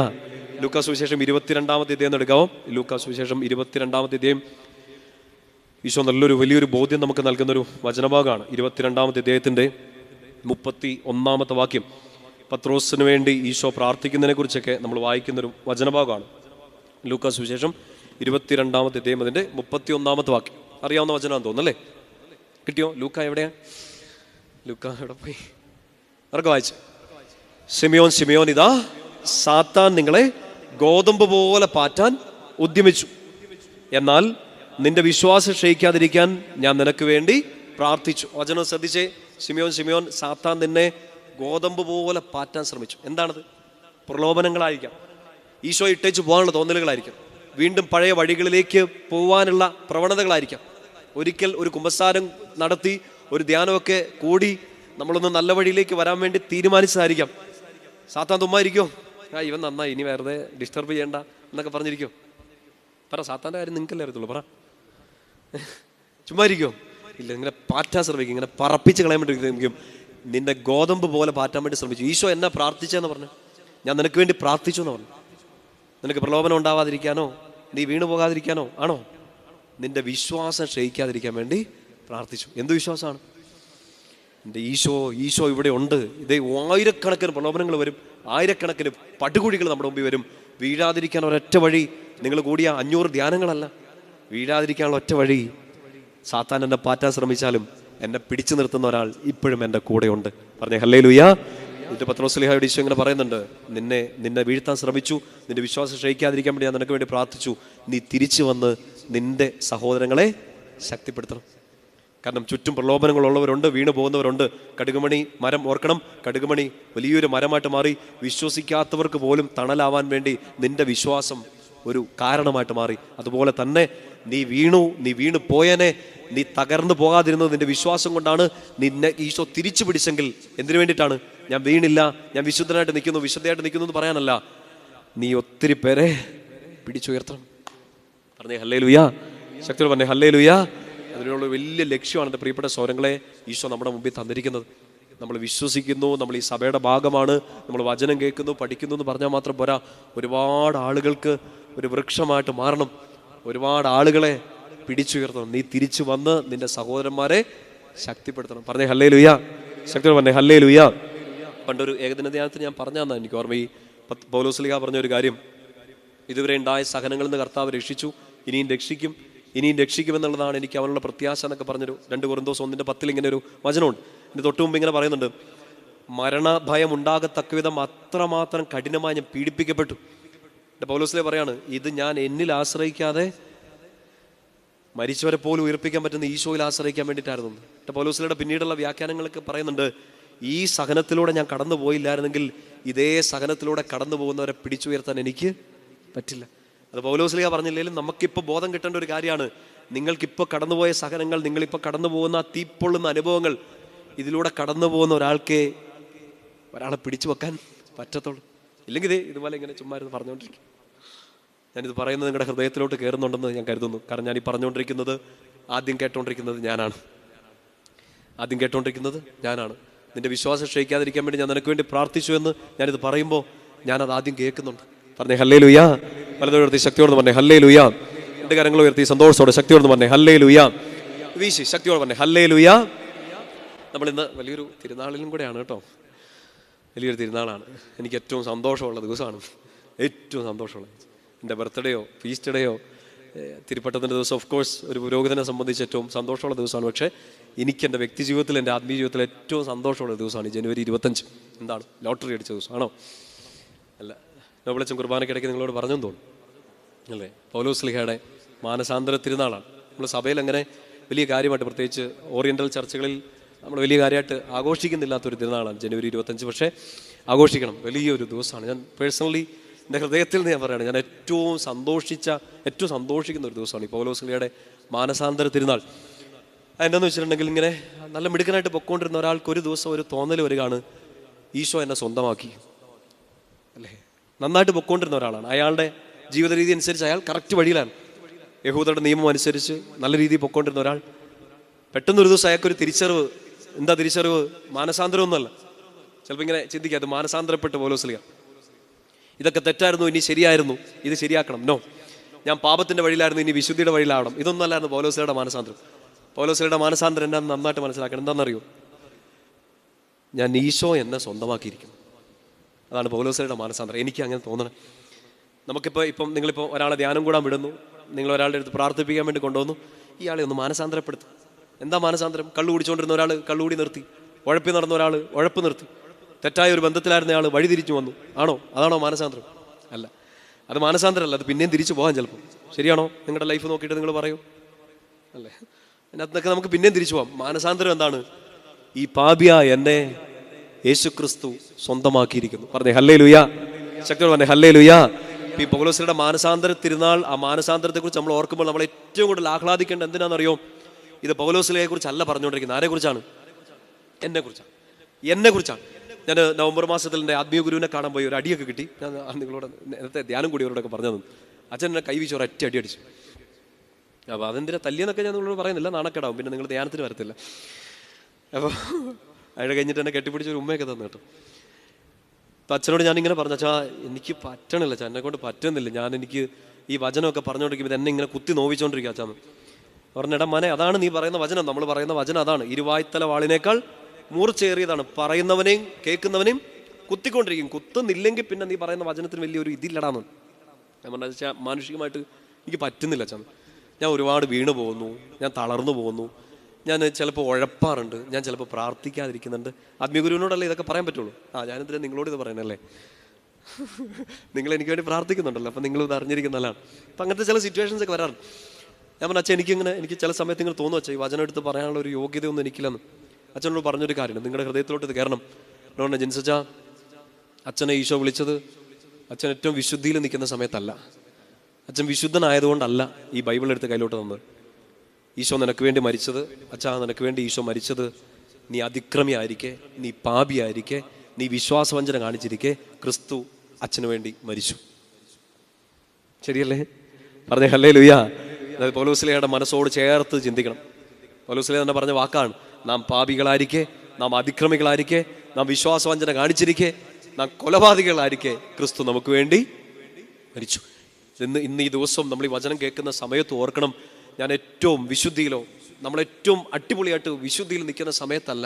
ലൂക്കാ സുവിശേഷം 22-ാമത്തെ അധ്യായം എടുക്കാമോ? ലൂക്കാ സുവിശേഷം 22-ാമത്തെ അധ്യായം. ഈശോ വലിയൊരു ബോധ്യം നമുക്ക് നൽകുന്നൊരു വചനഭാഗമാണ്. 22-ാമത്തെ അധ്യായത്തിൻ്റെ 31-ാമത്തെ വാക്യം. പത്രോസിന് വേണ്ടി ഈശോ പ്രാർത്ഥിക്കുന്നതിനെ കുറിച്ചൊക്കെ നമ്മൾ വായിക്കുന്നൊരു വചനഭാഗമാണ്. ലൂക്കാ സുവിശേഷം 22-ാമത്തെ അധ്യായം അതിൻ്റെ 31-ാമത്തെ വാക്യം. അറിയാവുന്ന വചനമാണെന്ന് തോന്നുന്നല്ലേ? കിട്ടിയോ? ലൂക്ക എവിടെയാ? ലൂക്ക എവിടെ പോയി? അവർക്ക് വായിച്ചു. ശിമയോൻ, ശിമയോൻ, ഇതാ സാത്താൻ നിങ്ങളെ ഗോതമ്പ് പോലെ പാറ്റാൻ ഉദ്യമിച്ചു, എന്നാൽ നിന്റെ വിശ്വാസം ക്ഷയിക്കാതിരിക്കാൻ ഞാൻ നിനക്ക് വേണ്ടി പ്രാർത്ഥിച്ചു. വചനം ശ്രദ്ധിച്ചേ. ശിമയോൻ, ശിമയോൻ, സാത്താൻ നിന്നെ ഗോതമ്പ് പോലെ പാറ്റാൻ ശ്രമിച്ചു. എന്താണത്? പ്രലോഭനങ്ങളായിരിക്കാം, ഈശോ ഇട്ടേച്ച് പോകാനുള്ള തോന്നലുകളായിരിക്കാം, വീണ്ടും പഴയ വഴികളിലേക്ക് പോകാനുള്ള പ്രവണതകളായിരിക്കാം. ഒരിക്കൽ ഒരു കുമ്പസാരം നടത്തി ഒരു ധ്യാനമൊക്കെ കൂടി നമ്മളൊന്ന് നല്ല വഴിയിലേക്ക് വരാൻ വേണ്ടി തീരുമാനിച്ചതായിരിക്കാം. സാത്താൻ തുമ്മായിരിക്കോ? ഇവൻ നന്നായി, ഇനി വെറുതെ ഡിസ്റ്റർബ് ചെയ്യണ്ട എന്നൊക്കെ പറഞ്ഞിരിക്കോ? പറ, സാത്താൻ്റെ കാര്യം നിങ്ങൾക്കല്ലേ അറിയത്തുള്ളൂ. പറ, ചുമ്മാ ഇരിക്കോ? ഇല്ല, ഇങ്ങനെ പാറ്റാൻ ശ്രമിക്കും, ഇങ്ങനെ പറപ്പിച്ച് കളയാൻ വേണ്ടി ശ്രമിക്കും. നിന്റെ ഗോതമ്പ് പോലെ പാറ്റാൻ വേണ്ടി ശ്രമിച്ചു. ഈശോ എന്നെ പ്രാർത്ഥിച്ചെന്ന് പറഞ്ഞു, ഞാൻ നിനക്ക് വേണ്ടി പ്രാർത്ഥിച്ചു എന്ന് പറഞ്ഞു. നിനക്ക് പ്രലോഭനം ഉണ്ടാവാതിരിക്കാനോ, നീ വീണു പോകാതിരിക്കാനോ ആണോ? നിന്റെ വിശ്വാസം ക്ഷയിക്കാതിരിക്കാൻ വേണ്ടി പ്രാർത്ഥിച്ചു. എന്ത് വിശ്വാസമാണ്? എൻ്റെ ഈശോ ഇവിടെ ഉണ്ട്. ഇതേ ആയിരക്കണക്കിന് പ്രലോഭനങ്ങൾ വരും, ആയിരക്കണക്കിന് പടുകുഴികൾ നമ്മുടെ മുമ്പിൽ വരും. വീഴാതിരിക്കാൻ ഒരൊറ്റ വഴി, നിങ്ങൾ കൂടിയ 500 ധ്യാനങ്ങളല്ല, വീഴാതിരിക്കാനുള്ള ഒറ്റ വഴി, സാത്താൻ എന്നെ പാറ്റാൻ ശ്രമിച്ചാലും എന്നെ പിടിച്ചു നിർത്തുന്ന ഒരാൾ ഇപ്പോഴും എൻ്റെ കൂടെയുണ്ട്. പറഞ്ഞേ ഹല്ലേലൂയ. ഇത് പത്രോസ്ലീഹായോട് ഈശോ ഇങ്ങനെ പറയുന്നുണ്ട്, നിന്നെ വീഴ്ത്താൻ ശ്രമിച്ചു, നിന്റെ വിശ്വാസം ക്ഷയിക്കാതിരിക്കാൻ വേണ്ടി ഞാൻ നിനക്ക് വേണ്ടി പ്രാർത്ഥിച്ചു. നീ തിരിച്ചു വന്ന് നിന്റെ സഹോദരങ്ങളെ ശക്തിപ്പെടുത്തണം. കാരണം ചുറ്റും പ്രലോഭനങ്ങളുള്ളവരുണ്ട്, വീണു പോകുന്നവരുണ്ട്. കടുകുമണി മരം, ഓർക്കണം, കടുകുമണി വലിയൊരു മരമായിട്ട് മാറി വിശ്വസിക്കാത്തവർക്ക് പോലും തണലാവാൻ വേണ്ടി നിന്റെ വിശ്വാസം ഒരു കാരണമായിട്ട് മാറി. അതുപോലെ തന്നെ നീ വീണു പോയനെ, നീ തകർന്നു പോകാതിരുന്നത് നിന്റെ വിശ്വാസം കൊണ്ടാണ്. നിന്നെ ഈശോ തിരിച്ചു പിടിച്ചെങ്കിൽ എന്തിനു വേണ്ടിയിട്ടാണ്? ഞാൻ വീണില്ല, ഞാൻ വിശുദ്ധനായിട്ട് നിൽക്കുന്നു, വിശുദ്ധയായിട്ട് നിൽക്കുന്നു എന്ന് പറയാനല്ല, നീ ഒത്തിരി പേരെ പിടിച്ചുയർത്തണം. പറഞ്ഞേ ഹല്ലേലൂയ. ശക്തിയോട് പറഞ്ഞേ ഹല്ലേലൂയ. അതിനുള്ള വലിയ ലക്ഷ്യമാണ് എൻ്റെ പ്രിയപ്പെട്ട സ്വരങ്ങളെ ഈശോ നമ്മുടെ മുമ്പിൽ തന്നിരിക്കുന്നത്. നമ്മൾ വിശ്വസിക്കുന്നു, നമ്മൾ ഈ സഭയുടെ ഭാഗമാണ്, നമ്മൾ വചനം കേൾക്കുന്നു, പഠിക്കുന്നു എന്ന് പറഞ്ഞാൽ മാത്രം പോരാ. ഒരുപാട് ആളുകൾക്ക് ഒരു വൃക്ഷമായിട്ട് മാറണം, ഒരുപാട് ആളുകളെ പിടിച്ചുയർത്തണം. നീ തിരിച്ചു വന്ന് നിന്റെ സഹോദരന്മാരെ ശക്തിപ്പെടുത്തണം. പറഞ്ഞേ ഹല്ലേലൂയ. ശക്തിയോട് പറഞ്ഞേ ഹല്ലേലൂയ. പണ്ടൊരു ഏകദിന ധ്യാനത്തിൽ ഞാൻ പറഞ്ഞാൽ എനിക്ക് ഓർമ്മ, ഈ പൗലോസ്ലീഹ പറഞ്ഞൊരു കാര്യം, ഇതുവരെ ഉണ്ടായ സഹനങ്ങളിൽ നിന്ന് കർത്താവ് രക്ഷിച്ചു, ഇനിയും രക്ഷിക്കുമെന്നുള്ളതാണ് എനിക്ക് അവനുള്ള പ്രത്യാശ എന്നൊക്കെ പറഞ്ഞൊരു 2 കൊരിന്തോസ് 1:10 ഇങ്ങനെ ഒരു വചനമുണ്ട്. ഇതിന് തൊട്ട് മുമ്പ് ഇങ്ങനെ പറയുന്നുണ്ട്, മരണഭയം ഉണ്ടാകത്തക്ക വിധം അത്രമാത്രം കഠിനമായി ഞാൻ പീഡിപ്പിക്കപ്പെട്ടു. എൻ്റെ പൗലോസ്ലീഹ പറയാണ്, ഇത് ഞാൻ എന്നിൽ ആശ്രയിക്കാതെ മരിച്ചവരെ പോലും ഉയർപ്പിക്കാൻ പറ്റുന്ന ഈശോയിൽ ആശ്രയിക്കാൻ വേണ്ടിയിട്ടായിരുന്നു. എൻ്റെ പൗലോസ്ലീഹയുടെ പിന്നീടുള്ള വ്യാഖ്യാനങ്ങളൊക്കെ പറയുന്നുണ്ട്, ഈ സഹനത്തിലൂടെ ഞാൻ കടന്നു പോയില്ലായിരുന്നെങ്കിൽ ഇതേ സഹനത്തിലൂടെ കടന്നു പോകുന്നവരെ പിടിച്ചുയർത്താൻ എനിക്ക് പറ്റില്ല. അത് പൗലോസ്ലീഹ പറഞ്ഞില്ലെങ്കിലും നമുക്കിപ്പോൾ ബോധം കിട്ടേണ്ട ഒരു കാര്യമാണ്. നിങ്ങൾക്കിപ്പോൾ കടന്നുപോയ സഹനങ്ങൾ, നിങ്ങളിപ്പോൾ കടന്നു പോകുന്ന തീപ്പൊള്ളുന്ന അനുഭവങ്ങൾ, ഇതിലൂടെ കടന്നു പോകുന്ന ഒരാളെ പിടിച്ചു വെക്കാൻ പറ്റത്തുള്ളൂ. ഇല്ലെങ്കിൽ ഇതുപോലെ ഇങ്ങനെ ചുമ്മാ ഇരുന്ന് പറഞ്ഞുകൊണ്ടിരിക്കും. ഞാനിത് പറയുന്നത് നിങ്ങളുടെ ഹൃദയത്തിലോട്ട് കയറുന്നുണ്ടെന്ന് ഞാൻ കരുതുന്നു. കാരണം ഞാൻ ഈ പറഞ്ഞുകൊണ്ടിരിക്കുന്നത് ആദ്യം കേട്ടോണ്ടിരിക്കുന്നത് ഞാനാണ്. നിന്റെ വിശ്വാസം ക്ഷയിക്കാതിരിക്കാൻ വേണ്ടി ഞാൻ നിനക്ക് വേണ്ടി പ്രാർത്ഥിച്ചു എന്ന് ഞാനിത് പറയുമ്പോൾ ഞാനത് ആദ്യം കേൾക്കുന്നുണ്ട്. പറഞ്ഞേ ഹല്ലേലൂയ. വലതുകൈ ഉയർത്തി ശക്തിയോടെ പറഞ്ഞേ ഹല്ലേലൂയ. രണ്ട് കരങ്ങൾ ഉയർത്തി സന്തോഷത്തോടെ ശക്തിയോടെ പറഞ്ഞേ ഹല്ലേലൂയ. വീശി ശക്തിയോടെ പറഞ്ഞേ ഹല്ലേലൂയ. നമ്മളിന്ന് വലിയൊരു തിരുനാളിലും കൂടെയാണ് കേട്ടോ. വലിയൊരു തിരുനാളാണ്. എനിക്ക് ഏറ്റവും സന്തോഷമുള്ള ദിവസമാണ്. ഏറ്റവും സന്തോഷമുള്ള എൻ്റെ ബർത്ത്ഡേയോ ഫീസ്റ്റ് ഡേയോ തിരുപ്പട്ടത്തിൻ്റെ ദിവസം ഓഫ് കോഴ്സ് ഒരു പുരോഹിതനെ സംബന്ധിച്ച് ഏറ്റവും സന്തോഷമുള്ള ദിവസമാണ്. പക്ഷേ എനിക്ക് എൻ്റെ വ്യക്തി ജീവിതത്തിൽ, എൻ്റെ ആത്മീയ ജീവിതത്തിൽ ഏറ്റവും സന്തോഷമുള്ള ദിവസമാണ് ജനുവരി 25. എന്താണ്? ലോട്ടറി അടിച്ച ദിവസമാണോ? അല്ല. നോബിളച്ചൻ കുർബാനക്കിടയ്ക്ക് നിങ്ങളോട് പറഞ്ഞെന്ന് തോന്നുന്നു അല്ലേ? പൗലോസ്ലീഹയുടെ മാനസാന്തര തിരുനാളാണ്. നമ്മൾ സഭയിൽ അങ്ങനെ വലിയ കാര്യമായിട്ട്, പ്രത്യേകിച്ച് ഓറിയൻ്റൽ ചർച്ചകളിൽ നമ്മൾ വലിയ കാര്യമായിട്ട് ആഘോഷിക്കുന്നില്ലാത്തൊരു തിരുനാളാണ് ജനുവരി 25. പക്ഷേ ആഘോഷിക്കണം. വലിയൊരു ദിവസമാണ്. ഞാൻ പേഴ്സണലി എൻ്റെ ഹൃദയത്തിൽ നിന്ന് ഞാൻ പറയുകയാണ്, ഞാൻ ഏറ്റവും സന്തോഷിക്കുന്ന ഒരു ദിവസമാണ് ഈ പൗലോസ്ലീഹയുടെ മാനസാന്തര തിരുനാൾ. എന്താണെന്ന് വെച്ചിട്ടുണ്ടെങ്കിൽ, ഇങ്ങനെ നല്ല മിടുക്കനായിട്ട് പൊക്കോണ്ടിരുന്ന ഒരാൾക്ക് ഒരു ദിവസം ഒരു തോന്നൽ വരികയാണ്, ഈശോ എന്നെ സ്വന്തമാക്കി അല്ലേ? നന്നായിട്ട് പൊക്കോണ്ടിരുന്ന ഒരാളാണ്. അയാളുടെ ജീവിത രീതി അനുസരിച്ച് അയാൾ കറക്റ്റ് വഴിയിലാണ്. യഹൂദരുടെ നിയമം അനുസരിച്ച് നല്ല രീതിയിൽ പൊക്കോണ്ടിരുന്ന ഒരാൾ പെട്ടെന്നൊരു ദിവസം അയാൾക്കൊരു തിരിച്ചറിവ്. എന്താ തിരിച്ചറിവ്? മാനസാന്തരം ഒന്നുമല്ല. ചിലപ്പോൾ ഇങ്ങനെ ചിന്തിക്കുക, അത് മാനസാന്തരപ്പെട്ട് പൗലോസ്ലീഹ ഇതൊക്കെ തെറ്റായിരുന്നു, ഇനി ശരിയായിരുന്നു, ഇത് ശരിയാക്കണം. നോ, ഞാൻ പാപത്തിൻ്റെ വഴിയിലായിരുന്നു, ഇനി വിശുദ്ധിയുടെ വഴിയിലാവണം. ഇതൊന്നും അല്ലായിരുന്നു പൗലോസ്ലീഹയുടെ മാനസാന്തരം. പൗലോസ്ലീഹയുടെ മാനസാന്തരം എന്താണെന്ന് നന്നായിട്ട് മനസ്സിലാക്കണം. എന്താണെന്നറിയോ? ഞാൻ ഈശോ എന്നെ സ്വന്തമാക്കിയിരിക്കുന്നു. അതാണ് പൗലോസ്ലീഹയുടെ മാനസാന്തരം. എനിക്ക് അങ്ങനെ തോന്നണം. നിങ്ങളിപ്പോൾ ഒരാളെ ധ്യാനം കൂടാൻ വിടുന്നു, നിങ്ങൾ ഒരാളുടെ അടുത്ത് പ്രാർത്ഥിപ്പിക്കാൻ വേണ്ടി കൊണ്ടുവന്നു, ഇയാളെ ഒന്ന് മാനസാന്തരപ്പെടുത്തും. എന്താ മാനസാന്തരം? കള്ളു കുടിച്ചുകൊണ്ടിരുന്ന ഒരാൾ കള്ളുകൂടി നിർത്തി, ഉഴപ്പി നടന്ന ഒരാൾ ഉഴപ്പ് നിർത്തി, തെറ്റായ ഒരു ബന്ധത്തിലായിരുന്ന ആൾ വഴി തിരിച്ചു വന്നു. അതാണോ മാനസാന്തരം? അല്ല, അത് മാനസാന്തരമല്ല. അത് പിന്നെയും തിരിച്ചു പോകാൻ ചിലപ്പോൾ. ശരിയാണോ? നിങ്ങളുടെ ലൈഫ് നോക്കിയിട്ട് നിങ്ങൾ പറയൂ അല്ലേ? അതിനകത്തൊക്കെ നമുക്ക് പിന്നെയും തിരിച്ചു പോകാം. മാനസാന്തരം എന്താണ്? ഈ പാപിയ എന്നെ യേശുക്രിസ്തു സ്വന്തമാക്കിയിരിക്കുന്നു. പറഞ്ഞേ ഹല്ലേലൂയ. ശക്തിയോടെ പറഞ്ഞേ ഹല്ലേലൂയ. ഈ പൗലോസ്ലീഹയുടെ മാനസാന്തര തിരുനാൾ, ആ മാനസാന്തരത്തെക്കുറിച്ച് നമ്മൾ ഓർക്കുമ്പോൾ നമ്മൾ ഏറ്റവും കൂടുതൽ ആഹ്ലാദിക്കേണ്ടത് എന്തിനാണെന്നറിയോ? ഇത് പൗലോസ്ലീഹയെ കുറിച്ചല്ല പറഞ്ഞുകൊണ്ടിരിക്കുന്നത്. ആരെക്കുറിച്ചാണ്? എന്നെക്കുറിച്ചാണ്. ഞാൻ നവംബർ മാസത്തിൽ എൻ്റെ ആത്മീയ ഗുരുവിനെ കാണാൻ പോയി. ഒരു അടിയൊക്കെ കിട്ടി. ഞാൻ നിങ്ങളോട് നേരത്തെ ധ്യാനം കൂടിയവരോടൊക്കെ പറഞ്ഞു തന്നു. അച്ഛൻ എന്നെ കൈവച്ച് ഒരൊറ്റ അടി അടിച്ചു. അപ്പോൾ അതെന്തിനാ തല്ലിയെന്നൊക്കെ ഞാൻ നിങ്ങളോട് പറയുന്നില്ല, നാണക്കേടാവും, പിന്നെ നിങ്ങൾ ധ്യാനത്തിന് വരത്തില്ല. അപ്പോൾ അയാൾ കഴിഞ്ഞിട്ട് എന്നെ കെട്ടിപ്പിടിച്ചൊരു ഉമ്മയൊക്കെ തന്നു കേട്ടോ. അപ്പം അച്ഛനോട് ഞാനിങ്ങനെ പറഞ്ഞു, അച്ഛാ എനിക്ക് പറ്റണില്ല, അച്ഛൻ എന്നെ കൊണ്ട് പറ്റുന്നില്ല, എനിക്ക് ഈ വചനമൊക്കെ പറഞ്ഞുകൊണ്ടിരിക്കുമ്പോൾ എന്നെ ഇങ്ങനെ കുത്തി നോവിച്ചുകൊണ്ടിരിക്കുക അച്ഛാന്ന് പറഞ്ഞിടാ. മനെ, അതാണ് നീ പറയുന്ന വചനം, നമ്മൾ പറയുന്ന വചനം അതാണ്. ഇരുവായ്ത്തല വാളിനേക്കാൾ മൂർച്ചയേറിയതാണ്, പറയുന്നവനെയും കേൾക്കുന്നവനെയും കുത്തിക്കൊണ്ടിരിക്കും. കുത്തുന്നില്ലെങ്കിൽ പിന്നെ നീ പറയുന്ന വചനത്തിന് വലിയൊരു ഇതില്ലടാന്ന്. ഞാൻ പറഞ്ഞ വെച്ചാൽ മാനുഷികമായിട്ട് എനിക്ക് പറ്റുന്നില്ല അച്ഛൻ. ഞാൻ ഒരുപാട് വീണു പോകുന്നു, ഞാൻ തളർന്നു പോകുന്നു, ഞാൻ ചിലപ്പോൾ ഉഴപ്പാറുണ്ട്, ഞാൻ ചിലപ്പോൾ പ്രാർത്ഥിക്കാതിരിക്കുന്നുണ്ട്. ആത്മീയഗുരുവിനോടല്ലേ ഇതൊക്കെ പറയാൻ പറ്റുള്ളൂ. ഞാനെന്തിനാ നിങ്ങളോട് ഇത് പറയണല്ലേ? നിങ്ങൾ എനിക്ക് വേണ്ടി പ്രാർത്ഥിക്കുന്നുണ്ടല്ലോ, അപ്പം നിങ്ങൾ ഇത് അറിഞ്ഞിരിക്കുന്നതാണ്. അപ്പം അങ്ങനത്തെ ചില സിറ്റുവേഷൻസ് ഒക്കെ വരാറുണ്ട്. ഞാൻ പറഞ്ഞ അച്ഛൻ എനിക്ക് ചില സമയത്ത് ഇങ്ങനെ തോന്നുന്നു, അച്ഛൻ ഈ വചനം എടുത്ത് പറയാനുള്ള ഒരു യോഗ്യതയൊന്നും എനിക്കില്ലെന്ന്. അച്ഛനോട് പറഞ്ഞൊരു കാര്യമുണ്ട്, നിങ്ങളുടെ ഹൃദയത്തിലോട്ട് ഇത് കയറണം. അതുകൊണ്ട് ജിൻസച്ച, അച്ഛനെ ഈശോ വിളിച്ചത് അച്ഛൻ ഏറ്റവും വിശുദ്ധിയിൽ നിൽക്കുന്ന സമയത്തല്ല, അച്ഛൻ വിശുദ്ധനായതുകൊണ്ടല്ല ഈ ബൈബിൾ എടുത്ത് കയ്യിലോട്ട് തന്നത്. ഈശോ നിനക്ക് വേണ്ടി മരിച്ചത്, അച്ഛാ നിനക്ക് വേണ്ടി ഈശോ മരിച്ചത്, നീ അതിക്രമിയായിരിക്കെ, നീ പാപിയായിരിക്കെ, നീ വിശ്വാസവഞ്ചന കാണിച്ചിരിക്കെ ക്രിസ്തു അച്ഛന് വേണ്ടി മരിച്ചു. ശരിയല്ലേ? പറഞ്ഞേ ഹല്ലേലൂയ. അതായത് പൗലോസ്ലീഹയുടെ മനസ്സോട് ചേർത്ത് ചിന്തിക്കണം. പൗലോസ്ലീഹ തന്നെ പറഞ്ഞ വാക്കാണ്, നാം പാപികളായിരിക്കെ, നാം അതിക്രമികളായിരിക്കെ, നാം വിശ്വാസവഞ്ചന കാണിച്ചിരിക്കെ, നാം കൊലപാതകികളായിരിക്കെ ക്രിസ്തു നമുക്ക് വേണ്ടി മരിച്ചു. ഇന്ന് ഈ ദിവസം നമ്മൾ ഈ വചനം കേൾക്കുന്ന സമയത്ത് ഓർക്കണം, ഞാൻ ഏറ്റവും വിശുദ്ധിയിലോ നമ്മളേറ്റവും അടിപൊളിയായിട്ട് വിശുദ്ധിയിൽ നിൽക്കുന്ന സമയത്തല്ല,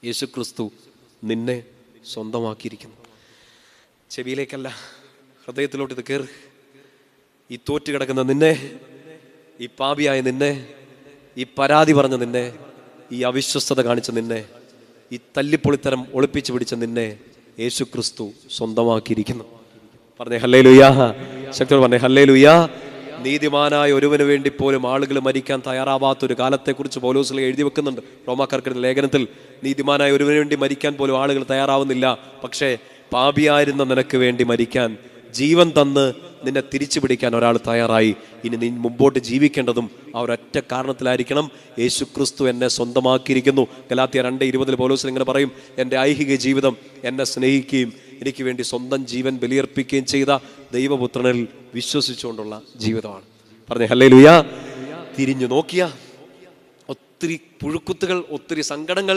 യേശു ക്രിസ്തു നിന്നെ സ്വന്തമാക്കിയിരിക്കുന്നു. ചെവിയിലേക്കല്ല, ഹൃദയത്തിലോട്ട് ഇത് കയറി. ഈ തോറ്റ് കിടക്കുന്ന നിന്നെ, ഈ പാപിയായ നിന്നെ, ഈ പരാതി പറഞ്ഞ നിന്നെ, ഈ അവിശ്വസ്തത കാണിച്ച നിന്നെ, ഈ തല്ലിപ്പൊളിത്തരം ഒളിപ്പിച്ചു പിടിച്ച നിന്നെ യേശു ക്രിസ്തു സ്വന്തമാക്കിയിരിക്കുന്നു. പറഞ്ഞേ ഹല്ലേലൂയാ. ശക്തിയോട് പറഞ്ഞേ ഹല്ലേലൂയാ. നീതിമാനായ ഒരുവന് വേണ്ടി പോലും ആളുകൾ മരിക്കാൻ തയ്യാറാവാത്തൊരു കാലത്തെക്കുറിച്ച് പൗലോസ്ലീഹ എഴുതി വെക്കുന്നുണ്ട് റോമാക്കാർക്കെഴുതിയ ലേഖനത്തിൽ. നീതിമാനായ ഒരുവന് വേണ്ടി മരിക്കാൻ പോലും ആളുകൾ തയ്യാറാവുന്നില്ല, പക്ഷേ പാപിയായിരുന്ന നിനക്ക് വേണ്ടി മരിക്കാൻ ജീവൻ തന്ന് നിന്നെ തിരിച്ചു പിടിക്കാൻ ഒരാൾ തയ്യാറായി. ഇനി നീ മുമ്പോട്ട് ജീവിക്കേണ്ടതും ആ ഒരൊറ്റ കാരണത്തിലായിരിക്കണം, യേശു ക്രിസ്തു എന്നെ സ്വന്തമാക്കിയിരിക്കുന്നു. ഗലാത്യർ 2:20 പൗലോസ് ഇങ്ങനെ പറയും, എൻ്റെ ഐഹിക ജീവിതം എന്നെ സ്നേഹിക്കുകയും എനിക്ക് വേണ്ടി സ്വന്തം ജീവൻ ബലിയർപ്പിക്കുകയും ചെയ്ത ദൈവപുത്രനിൽ വിശ്വസിച്ചുകൊണ്ടുള്ള ജീവിതമാണ്. പറഞ്ഞേ ഹല്ലേലൂയ. തിരിഞ്ഞു നോക്കിയ ഒത്തിരി പുഴുക്കുത്തുകൾ, ഒത്തിരി സങ്കടങ്ങൾ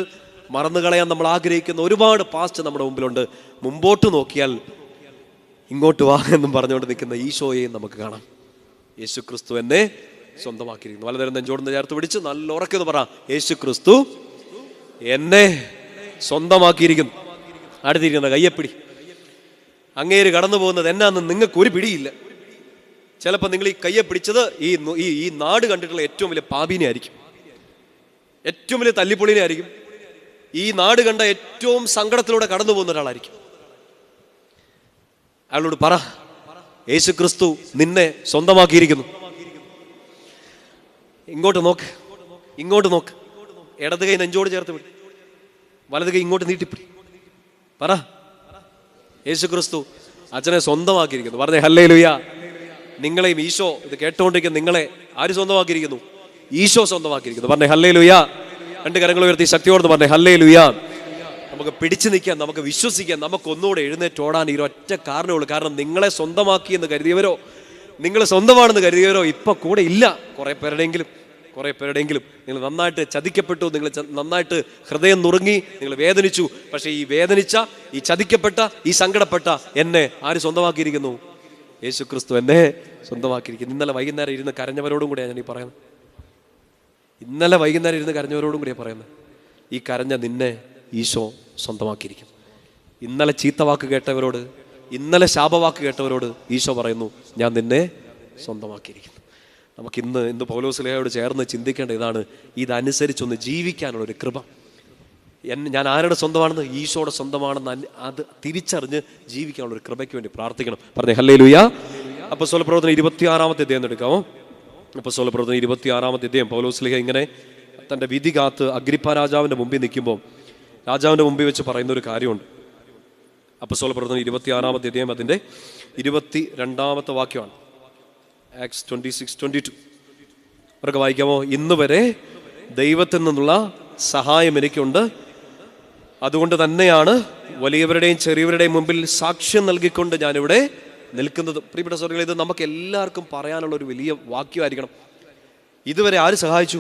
മറന്നുകളയാൻ നമ്മൾ ആഗ്രഹിക്കുന്ന ഒരുപാട് പാസ്റ്റ് നമ്മുടെ മുമ്പിലുണ്ട്. മുമ്പോട്ട് നോക്കിയാൽ ഇങ്ങോട്ട് വാ എന്നും പറഞ്ഞുകൊണ്ട് നിൽക്കുന്ന ഈശോയെയും നമുക്ക് കാണാം. യേശു ക്രിസ്തു എന്നെ സ്വന്തമാക്കിയിരിക്കുന്നു. വലതുകരം നെഞ്ചോട് ചേർത്ത് പിടിച്ച് നല്ല ഉറക്കെന്ന് പറ, യേശു ക്രിസ്തു എന്നെ സ്വന്തമാക്കിയിരിക്കുന്നു. അടുത്തിരിക്കുന്ന കയ്യെപ്പിടി. അങ്ങേര് കടന്നു പോകുന്നത് എന്നാന്ന് നിങ്ങൾക്ക് ഒരു പിടിയില്ല. ചിലപ്പോൾ നിങ്ങൾ ഈ കയ്യെ പിടിച്ചത് ഈ നാട് കണ്ടിട്ടുള്ള ഏറ്റവും വലിയ പാപിനെ ആയിരിക്കും, ഏറ്റവും വലിയ തല്ലിപ്പൊളിനെ ആയിരിക്കും, ഈ നാട് കണ്ട ഏറ്റവും സങ്കടത്തിലൂടെ കടന്നു പോകുന്ന ഒരാളായിരിക്കും. അയാളോട് പറ, യേശു ക്രിസ്തു നിന്നെ സ്വന്തമാക്കിയിരിക്കുന്നു. ഇങ്ങോട്ട് നോക്ക്, ഇങ്ങോട്ട് നോക്ക്. ഇടത് കൈ നെഞ്ചോട് ചേർത്ത് പിടി, വലത് കൈ ഇങ്ങോട്ട് നീട്ടിപ്പിടി. പറ, യേശു ക്രിസ്തു അച്ഛനെ സ്വന്തമാക്കിയിരിക്കുന്നു. പറഞ്ഞേ ഹല്ലേലൂയ. നിങ്ങളെയും ഈശോ, ഇത് കേട്ടുകൊണ്ടിരിക്കുന്ന നിങ്ങളെ ആര് സ്വന്തമാക്കിയിരിക്കുന്നു? ഈശോ സ്വന്തമാക്കിയിരിക്കുന്നു. പറഞ്ഞേ ഹല്ലേലൂയ. രണ്ട് കരങ്ങൾ ഉയർത്തി ശക്തിയോട് പറഞ്ഞേ ഹല്ലേലൂയ. നമുക്ക് പിടിച്ചു നിൽക്കാൻ, നമുക്ക് വിശ്വസിക്കാൻ, നമുക്ക് ഒന്നുകൂടെ എഴുന്നേറ്റ് ഓടാൻ ഈ ഒറ്റ കാരണമേ ഉള്ളൂ. കാരണം നിങ്ങളെ സ്വന്തമാക്കി എന്ന് കരുതിയവരോ, നിങ്ങൾ സ്വന്തമാണെന്ന് കരുതിയവരോ ഇപ്പൊ കൂടെ ഇല്ല. കുറെ പേരുടെയെങ്കിലും നിങ്ങൾ നന്നായിട്ട് ചതിക്കപ്പെട്ടു, നിങ്ങൾ നന്നായിട്ട് ഹൃദയം നുറുങ്ങി, നിങ്ങൾ വേദനിച്ചു. പക്ഷേ ഈ വേദനിച്ച, ഈ ചതിക്കപ്പെട്ട, ഈ സങ്കടപ്പെട്ട എന്നെ ആര് സ്വന്തമാക്കിയിരിക്കുന്നു? യേശു ക്രിസ്തു എന്നെ സ്വന്തമാക്കിയിരിക്കുന്നു. ഇന്നലെ വൈകുന്നേരം ഇരുന്ന് കരഞ്ഞവരോടും കൂടിയാണ് ഞാൻ ഈ പറയുന്നത്. ഇന്നലെ വൈകുന്നേരം ഇരുന്ന് കരഞ്ഞവരോടും കൂടിയാണ് പറയുന്നത്. ഈ കരഞ്ഞ നിന്നെ ഈശോ സ്വന്തമാക്കിയിരിക്കുന്നു. ഇന്നലെ ചീത്ത വാക്ക് കേട്ടവരോട്, ഇന്നലെ ശാപവാക്ക് കേട്ടവരോട് ഈശോ പറയുന്നു, ഞാൻ നിന്നെ സ്വന്തമാക്കിയിരിക്കുന്നു. നമുക്ക് ഇന്ന് പൗലോസ്ലേഹയോട് ചേർന്ന് ചിന്തിക്കേണ്ട ഇതാണ്, ഇതനുസരിച്ചൊന്ന് ജീവിക്കാനുള്ളൊരു കൃപ. ഞാൻ ആരുടെ സ്വന്തമാണെന്ന്? ഈശോയുടെ സ്വന്തമാണെന്ന് അത് തിരിച്ചറിഞ്ഞ് ജീവിക്കാനുള്ളൊരു കൃപയ്ക്ക് വേണ്ടി പ്രാർത്ഥിക്കണം. പറഞ്ഞേ ഹല്ലേലൂയ. അപ്പോസ്തല പ്രവർത്തനം 26-ാമത്തെ അധ്യായം എടുക്കാമോ? അപ്പോസ്തല പ്രവർത്തനം 26-ാമത്തെ അധ്യായം. പൗലോസ്ലേഹ ഇങ്ങനെ തൻ്റെ വിധി കാത്ത് അഗ്രിപ്പ രാജാവിൻ്റെ മുമ്പിൽ നിൽക്കുമ്പോൾ രാജാവിൻ്റെ മുമ്പിൽ വെച്ച് പറയുന്ന ഒരു കാര്യമുണ്ട്. അപ്പോസ്തല പ്രവർത്തനം 26-ാമത്തെ അധ്യായം അതിൻ്റെ 22-ാമത്തെ വാക്യമാണ്. ആക്ട്സ് 26:22 അവർക്ക് വായിക്കാമോ? ഇന്ന് വരെ ദൈവത്തിൽ നിന്നുള്ള സഹായം എനിക്കുണ്ട്, അതുകൊണ്ട് തന്നെയാണ് വലിയവരുടെയും ചെറിയവരുടെയും മുമ്പിൽ സാക്ഷ്യം നൽകിക്കൊണ്ട് ഞാനിവിടെ നിൽക്കുന്നത്. പ്രിയപ്പെട്ട സഹോദരങ്ങളെ, ഇത് നമുക്ക് എല്ലാവർക്കും പറയാനുള്ള ഒരു വലിയ വാക്യമായിരിക്കണം. ഇതുവരെ ആര് സഹായിച്ചു?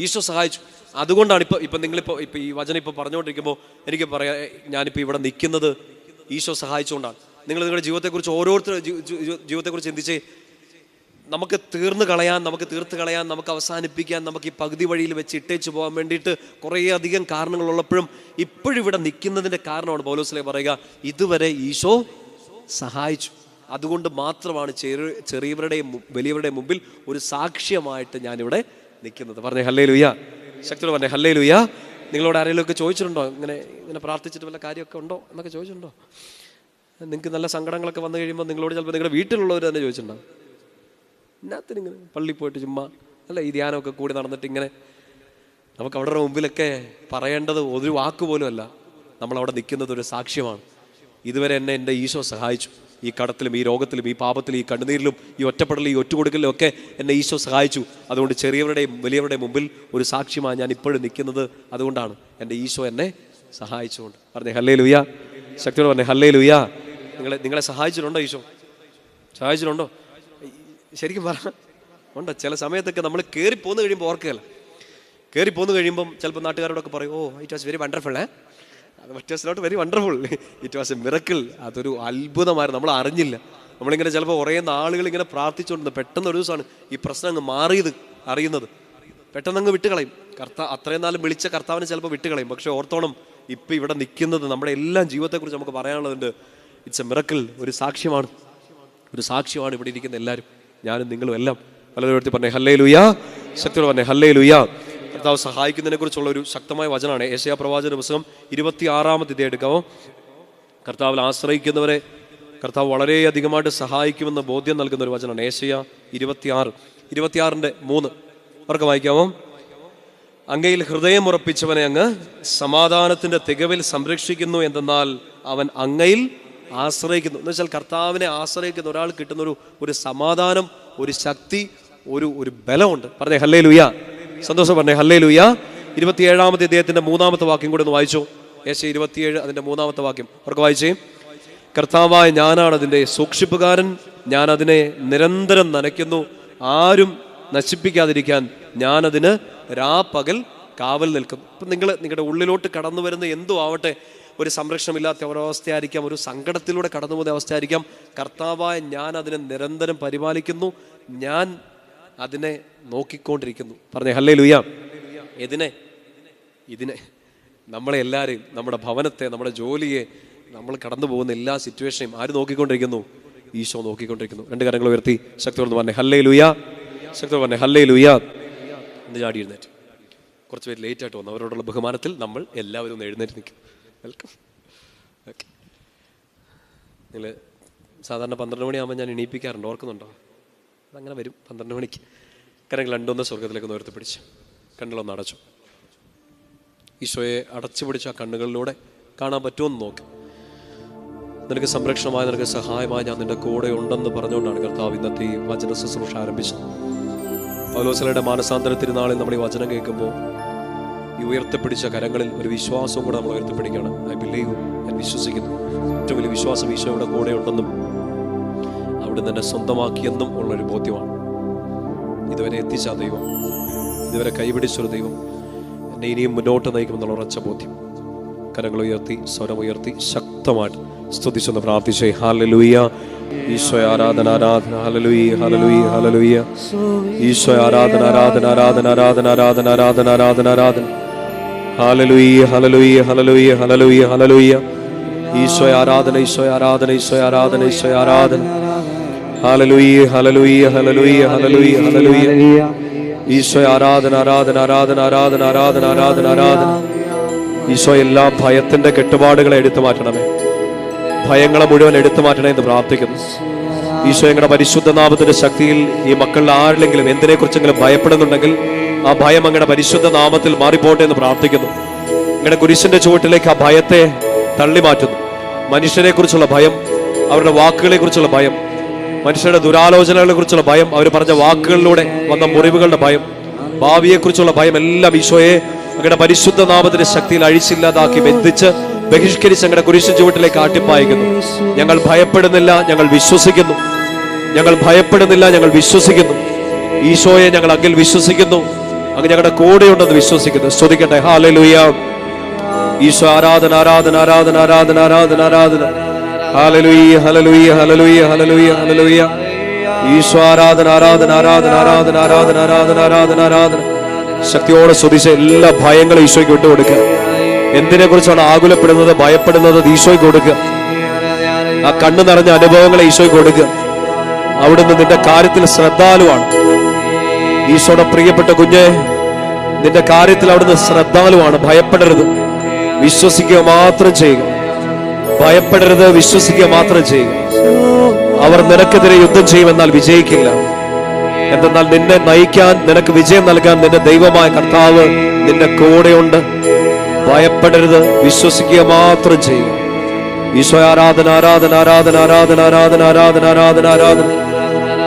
ഈശോ സഹായിച്ചു. അതുകൊണ്ടാണ് ഇപ്പം നിങ്ങളിപ്പോൾ ഈ വചനം ഇപ്പോൾ പറഞ്ഞുകൊണ്ടിരിക്കുമ്പോൾ എനിക്ക് പറയാം, ഞാനിപ്പോൾ ഇവിടെ നിൽക്കുന്നത് ഈശോ സഹായിച്ചുകൊണ്ടാണ്. നിങ്ങളുടെ ജീവിതത്തെക്കുറിച്ച്, ഓരോരുത്തരുടെ ജീവിതത്തെക്കുറിച്ച് ചിന്തിച്ചേ. നമുക്ക് തീർത്ത് കളയാൻ, നമുക്ക് അവസാനിപ്പിക്കാൻ, നമുക്ക് ഈ പകുതി വഴിയിൽ വെച്ച് ഇട്ടേച്ച് പോകാൻ വേണ്ടിയിട്ട് കുറേ അധികം കാരണങ്ങളുള്ളപ്പോഴും ഇപ്പോഴും ഇവിടെ നിൽക്കുന്നതിൻ്റെ കാരണമാണ് പൗലോസ്ലേഹ പറയുക, ഇതുവരെ ഈശോ സഹായിച്ചു. അതുകൊണ്ട് മാത്രമാണ് ചെറിയവരുടെയും വലിയവരുടെയും മുമ്പിൽ ഒരു സാക്ഷ്യമായിട്ട് ഞാനിവിടെ നിൽക്കുന്നത്. പറഞ്ഞേ ഹല്ലേലൂയ. ശക്തിയോട് പറഞ്ഞേ ഹല്ലേലൂയ. നിങ്ങളോട് ആരെങ്കിലും ഒക്കെ ചോദിച്ചിട്ടുണ്ടോ, ഇങ്ങനെ പ്രാർത്ഥിച്ചിട്ട് വല്ല കാര്യമൊക്കെ ഉണ്ടോ എന്നൊക്കെ ചോദിച്ചിട്ടുണ്ടോ? നിങ്ങൾക്ക് നല്ല സങ്കടങ്ങളൊക്കെ വന്നു കഴിയുമ്പോൾ നിങ്ങളോട് ചിലപ്പോൾ നിങ്ങളുടെ വീട്ടിലുള്ളവർ തന്നെ ചോദിച്ചിട്ടുണ്ടോ? ഇങ്ങനെ പള്ളിയിൽ പോയിട്ട് ചുമ്മാ അല്ല ഈ ധ്യാനമൊക്കെ കൂടി നടന്നിട്ട് ഇങ്ങനെ നമുക്ക് അവിടെ മുമ്പിലൊക്കെ പറയേണ്ടത് ഒരു വാക്ക് പോലും അല്ല. നമ്മളവിടെ നിൽക്കുന്നത് ഒരു സാക്ഷ്യമാണ്. ഇതുവരെ എന്നെ എൻ്റെ ഈശോ സഹായിച്ചു. ഈ കടത്തിലും, ഈ രോഗത്തിലും, ഈ പാപത്തിലും, ഈ കണ്ണുനീരിലും, ഈ ഒറ്റപ്പെടലും, ഈ ഒറ്റുകൊടുക്കലിലും ഒക്കെ എന്നെ ഈശോ സഹായിച്ചു. അതുകൊണ്ട് ചെറിയവരുടെയും വലിയവരുടെയും മുമ്പിൽ ഒരു സാക്ഷ്യമാണ് ഞാൻ ഇപ്പോഴും നിൽക്കുന്നത്. അതുകൊണ്ടാണ് എൻ്റെ ഈശോ എന്നെ സഹായിച്ചുകൊണ്ട്. പറഞ്ഞേ ഹല്ലേലൂയ. ശക്തിയോട് പറഞ്ഞേ ഹല്ലേലൂയ. നിങ്ങളെ സഹായിച്ചിട്ടുണ്ടോ? ഈശോ സഹായിച്ചിട്ടുണ്ടോ? ശരിക്കും പറഞ്ഞാൽ ഉണ്ടോ? ചില സമയത്തൊക്കെ നമ്മൾ കയറിപ്പോന്ന് കഴിയുമ്പോൾ ഓർക്കുകയല്ല. കയറിപ്പോന്ന് കഴിയുമ്പം ചിലപ്പോൾ നാട്ടുകാരോടൊക്കെ പറയും, oh it was very wonderful. It was not very wonderful, it was a miracle. അതൊരു അത്ഭുതമായിരുന്നു, നമ്മൾ അറിഞ്ഞില്ല. നമ്മളിങ്ങനെ ചിലപ്പോൾ കുറേ നാളുകൾ ഇങ്ങനെ പ്രാർത്ഥിച്ചുകൊണ്ടിരുന്നത് പെട്ടെന്ന് ഒരു ദിവസമാണ് ഈ പ്രശ്നം അങ്ങ് അറിയുന്നത്. പെട്ടെന്ന് വിട്ടുകളയും. അത്രയും നാളും വിളിച്ച കർത്താവിനെ ചിലപ്പോൾ വിട്ടുകളയും. പക്ഷെ ഓർത്തോണം, ഇപ്പം ഇവിടെ നിൽക്കുന്നത് നമ്മുടെ എല്ലാം ജീവിതത്തെക്കുറിച്ച് നമുക്ക് പറയാനുള്ളതുണ്ട്. It's A miracle. ഒരു സാക്ഷ്യമാണ് ഇവിടെ ഇരിക്കുന്ന എല്ലാവരും, ഞാനും നിങ്ങളും എല്ലാം. പലരും പറഞ്ഞേ ഹല്ലേലൂയ. ശക്തിയോട് പറഞ്ഞേ ഹല്ലേലൂയ. കർത്താവ് സഹായിക്കുന്നതിനെ കുറിച്ചുള്ള ഒരു ശക്തമായ വചനമാണ്. യെശയ്യാ പ്രവാചകന്റെ പുസ്തകം 26-ാമത്തെ അധ്യായം എടുക്കാമോ? കർത്താവിൽ ആശ്രയിക്കുന്നവരെ കർത്താവ് വളരെയധികമായിട്ട് സഹായിക്കുമെന്ന് ബോധ്യം നൽകുന്ന ഒരു വചനമാണ്. യെശയ്യാ 26:3 അവർക്ക് വായിക്കാമോ? അങ്ങയിൽ ഹൃദയം ഉറപ്പിച്ചവനെ അങ്ങ് സമാധാനത്തിന്റെ തികവിൽ സംരക്ഷിക്കുന്നു, എന്തെന്നാൽ അവൻ അങ്ങയിൽ ആശ്രയിക്കുന്നു. എന്ന് വെച്ചാൽ കർത്താവിനെ ആശ്രയിക്കുന്ന ഒരാൾ കിട്ടുന്ന ഒരു സമാധാനം, ഒരു ശക്തി, ഒരു ബലമുണ്ട്. പറഞ്ഞേ ഹല്ലേലൂയ. സന്തോഷം പറഞ്ഞേ ഹല്ലേലൂയ. 27-ാമത്തെ അധ്യായത്തിന്റെ 3-ാമത്തെ വാക്യം കൂടെ ഒന്ന് വായിച്ചോ. യേശയ്യാ 27 അതിന്റെ 3-ാമത്തെ വാക്യം അവർക്ക് വായിച്ചേ. കർത്താവായ ഞാനാണ് അതിൻ്റെ സൂക്ഷിപ്പുകാരൻ, ഞാൻ അതിനെ നിരന്തരം നനയ്ക്കുന്നു, ആരും നശിപ്പിക്കാതിരിക്കാൻ ഞാൻ അതിന് രാപ്പകൽ കാവൽ നിൽക്കും. അപ്പം നിങ്ങളുടെ ഉള്ളിലോട്ട് കടന്നു വരുന്ന എന്തോ ആവട്ടെ, ഒരു സംരക്ഷണമില്ലാത്ത ഒരവസ്ഥയായിരിക്കാം, ഒരു സങ്കടത്തിലൂടെ കടന്നു പോകുന്ന അവസ്ഥയായിരിക്കാം. കർത്താവായ ഞാൻ അതിനെ നിരന്തരം പരിപാലിക്കുന്നു, ഞാൻ അതിനെ നോക്കിക്കൊണ്ടിരിക്കുന്നു. പറഞ്ഞേ ഹല്ലേലൂയ. ഇതിനെ നമ്മളെ എല്ലാവരെയും, നമ്മുടെ ഭവനത്തെ, നമ്മുടെ ജോലിയെ, നമ്മൾ കടന്നു പോകുന്ന എല്ലാ സിറ്റുവേഷനെയും ആര് നോക്കിക്കൊണ്ടിരിക്കുന്നു? ഈശോ നോക്കിക്കൊണ്ടിരിക്കുന്നു. 2 കരങ്ങൾ ഉയർത്തി ശക്തിയോട് പറഞ്ഞേ ഹല്ലേലൂയ. ശക്തിയോട് പറഞ്ഞേ ഹല്ലേലൂയ. എന്ന് ചാടി എഴുന്നേറ്റ്. കുറച്ച് പേര് ലേറ്റ് ആയിട്ട് വന്നു. അവരോടുള്ള ബഹുമാനത്തിൽ നമ്മൾ എല്ലാവരും ഒന്ന് എഴുന്നേറ്റ് നിൽക്കും. വെൽക്കം. ഓക്കെ. നിങ്ങൾ സാധാരണ 12 മണിയാകുമ്പോൾ ഞാൻ എണീപ്പിക്കാറുണ്ട്, ഓർക്കുന്നുണ്ടോ? അതങ്ങനെ വരും 12 മണിക്ക്. കരങ്ങൾ 2 സ്വർഗത്തിലേക്ക് ഒന്ന് ഉയർത്തി പിടിച്ച് കണ്ണുകളൊന്ന് അടച്ചു. ഈശോയെ അടച്ചു പിടിച്ച ആ കണ്ണുകളിലൂടെ കാണാൻ പറ്റുമെന്ന് നോക്ക്. നിനക്ക് സംരക്ഷണമായി, നിനക്ക് സഹായമായി ഞാൻ നിന്റെ കൂടെ ഉണ്ടെന്ന് പറഞ്ഞുകൊണ്ടാണ് കർത്താവ് ഇന്നത്തെ ഈ വചന ശുശ്രൂഷ ആരംഭിച്ചത്. പൗലോസ്ലീഹയുടെ മാനസാന്തര തിരുനാളിൽ നമ്മൾ ഈ വചനം കേൾക്കുമ്പോൾ ഈ ഉയർത്തിപ്പിടിച്ച കരങ്ങളിൽ ഒരു വിശ്വാസവും കൂടെ നമ്മൾ ഉയർത്തിപ്പിടിക്കണം. ഐ ബിലീവ്, ഞാൻ വിശ്വസിക്കുന്നു. ഏറ്റവും വലിയ വിശ്വാസം ഈശോയുടെ കൂടെ ഉണ്ടെന്നും അവിടെ തന്നെ സ്വന്തമാക്കിയെന്നും ഉള്ളൊരു ബോധ്യമാണ്. ഇതുവരെ എത്തിച്ച ദൈവം, ഇതുവരെ കൈപിടിച്ചൊരു ദൈവം എന്നെ ഇനിയും മുന്നോട്ട് നയിക്കുമെന്നുള്ള ഉറച്ച ബോധ്യം. കരങ്ങൾ ഉയർത്തി, സ്വരമുയർത്തി ശക്തമായിട്ട് സ്തുതിച്ചൊന്ന് പ്രാർത്ഥിച്ചേ. ഹല്ലേലൂയ. ഈശോ ആരാധന, ആരാധന. ഹല്ലേലൂയ, ഹല്ലേലൂയ, ഹല്ലേലൂയ. ഈശോ ആരാധന, ആരാധന, ആരാധന, ആരാധന, ആരാധന, ആരാധന, ആരാധന, ആരാധന. ഹല്ലേലൂയ, ഹല്ലേലൂയ, ഹല്ലേലൂയ, ഹല്ലേലൂയ, ഹല്ലേലൂയ. ഈശോ ആരാധന, ഈശോ ആരാധന, ഈശോ ആരാധന, ഈശോ ആരാധന. ഹല്ലേലൂയ, ഹല്ലേലൂയ, ഹല്ലേലൂയ, ഹല്ലേലൂയ, ഹല്ലേലൂയ. ഈശോ ആരാധന, ആരാധന, ആരാധന, ആരാധന, ആരാധന, ആരാധന, ആരാധന. ഈശോ എല്ലാ ഭയത്തിന്റെ കെട്ടുപാടുകളെ എടുത്തു മാറ്റണമേ. ഭയങ്ങളെ മുഴുവൻ എടുത്തു മാറ്റണേ എന്ന് പ്രാർത്ഥിക്കുന്നു. ഈശോ ഞങ്ങളുടെ പരിശുദ്ധ നാമത്തിന്റെ ശക്തിയിൽ ഈ മക്കളിൽ ആരിലെങ്കിലും എന്തിനെ കുറിച്ചെങ്കിലും ഭയപ്പെടുന്നുണ്ടെങ്കിൽ ആ ഭയം അങ്ങയുടെ പരിശുദ്ധ നാമത്തിൽ മാറിപ്പോട്ടെ എന്ന് പ്രാർത്ഥിക്കുന്നു. നിങ്ങളുടെ കുരിശിന്റെ ചുവട്ടിലേക്ക് ആ ഭയത്തെ തള്ളി മാറ്റുന്നു. മനുഷ്യരെ കുറിച്ചുള്ള ഭയം, അവരുടെ വാക്കുകളെ കുറിച്ചുള്ള ഭയം, മനുഷ്യരുടെ ദുരാലോചനകളെ കുറിച്ചുള്ള ഭയം, അവർ പറഞ്ഞ വാക്കുകളിലൂടെ വന്ന മുറിവുകളുടെ ഭയം, ഭാവിയെക്കുറിച്ചുള്ള ഭയം എല്ലാം ഈശോയെ അങ്ങയുടെ പരിശുദ്ധ നാമത്തിന്റെ ശക്തിയിൽ അഴിച്ചില്ലാതാക്കി ബന്ധിച്ച് ബഹിഷ്കരിച്ച് അങ്ങയുടെ കുരിശിൻ ചുവട്ടിലേക്ക് ആട്ടിപ്പായിക്കുന്നു. ഞങ്ങൾ ഭയപ്പെടുന്നില്ല, ഞങ്ങൾ വിശ്വസിക്കുന്നു. ഞങ്ങൾ ഭയപ്പെടുന്നില്ല, ഞങ്ങൾ വിശ്വസിക്കുന്നു. ഈശോയെ ഞങ്ങൾ അങ്ങിൽ വിശ്വസിക്കുന്നു. അങ്ങ് ഞങ്ങളുടെ കൂടെയുണ്ടെന്ന് വിശ്വസിക്കുന്നു. സ്തുതിക്കട്ടെ. ഹല്ലേലൂയ. ഈശോ ആരാധന, ആരാധന, ആരാധന, ആരാധന, ആരാധന, ആരാധന. ഹല്ലേലൂയ, ഹല്ലേലൂയ, ഹല്ലേലൂയ, ഹല്ലേലൂയ, ഹല്ലേലൂയ. ഈശോ ആരാധന, ആരാധന, ആരാധന, ആരാധന, ആരാധന, ആരാധന, ആരാധന, ആരാധന. ശക്തിയോടെ സ്തുതിച്ച് എല്ലാ ഭയങ്ങളും ഈശോയ്ക്ക് വിട്ടുകൊടുക്കുക. എന്തിനെ കുറിച്ചാണ് ആകുലപ്പെടുന്നത്, ഭയപ്പെടുന്നത്, ഈശോയ്ക്ക് കൊടുക്കുക. ആ കണ്ണു നിറഞ്ഞ അനുഭവങ്ങളെ ഈശോയ്ക്ക് കൊടുക്കുക. അവിടുന്ന് നിന്റെ കാര്യത്തിൽ ശ്രദ്ധാലുവാണ്. ഈശോയുടെ പ്രിയപ്പെട്ട കുഞ്ഞെ, നിന്റെ കാര്യത്തിൽ അവിടുന്ന് ശ്രദ്ധാലുവാണ്. ഭയപ്പെടരുത്, വിശ്വസിക്കുക മാത്രം ചെയ്യുക. ഭയപ്പെടരുത്, വിശ്വസിക്കുക മാത്രം ചെയ്യുക. അവർ നിനക്കെതിരെ യുദ്ധം ചെയ്യുമെന്നാൽ വിജയിക്കില്ല. എന്തെന്നാൽ നിന്നെ നയിക്കാൻ, നിനക്ക് വിജയം നൽകാൻ നിന്റെ ദൈവമായ കർത്താവ് നിന്റെ കൂടെയുണ്ട്. ഭയപ്പെടരുത്, വിശ്വസിക്കുക മാത്രം ചെയ്യുക. ഈശോ ആരാധന, ആരാധന, ആരാധന, ആരാധന, ആരാധന, ആരാധന, ആരാധന, ആരാധന.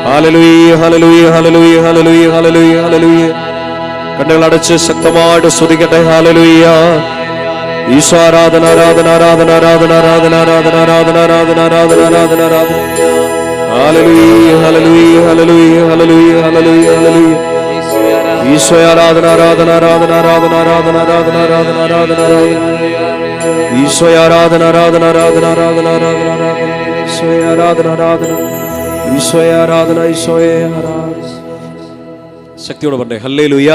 ഹല്ലേലൂയ, ഹല്ലേലൂയ, ഹല്ലേലൂയ, ഹല്ലേലൂയ, ഹല്ലേലൂയ, ഹല്ലേലൂയ. കണ്ണുകൾ അടച്ച് ശക്തമായിട്ട് സ്തുതിക്കട്ടെ. ഹല്ലേലൂയ. ഈശോ ആരാധന, ആരാധന, ആരാധന, ആരാധന, ആരാധന, ആരാധന, ആരാധന, ആരാധന, ആരാധന, ആരാധന, ആരാധന. ഹല്ലേലൂയ, ഹല്ലേലൂയ, ഹല്ലേലൂയ, ഹല്ലേലൂയ, ഹല്ലേലൂയ, ഹല്ലേലൂയ. ഈശോ ആരാധന, ആരാധന, ആരാധന, ആരാധന, ആരാധന, ആരാധന, ആരാധന, ആരാധന, ആരാധന. ഈശോ ആരാധന, ആരാധന, ആരാധന, ആരാധന, ആരാധന, ആരാധന. ഈശോ ആരാധന, ആരാധന. ഈശോ ആരാധന, ഈശോ ആരാധന. ശക്തിയോടെ പറഞ്ഞേ ഹല്ലേലൂയ.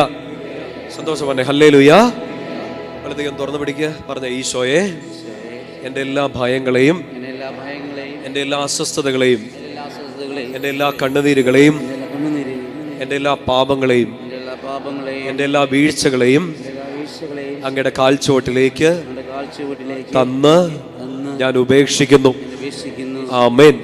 സന്തോഷം പറഞ്ഞേ ഹല്ലേലൂയ. വളരെയധികം തുറന്നു പിടിക്കുക. പറഞ്ഞ ഈശോയെ, എൻ്റെ എല്ലാ ഭയങ്ങളെയും, എൻ്റെ എല്ലാ അസ്വസ്ഥതകളെയും, എൻ്റെ എല്ലാ കണ്ണുനീരുകളെയും, എൻ്റെ എല്ലാ പാപങ്ങളെയും, എൻ്റെ എല്ലാ വീഴ്ചകളെയും അങ്ങയുടെ കാൽച്ചുവട്ടിലേക്ക് തന്ന് ഞാൻ ഉപേക്ഷിക്കുന്നു. ആമേൻ.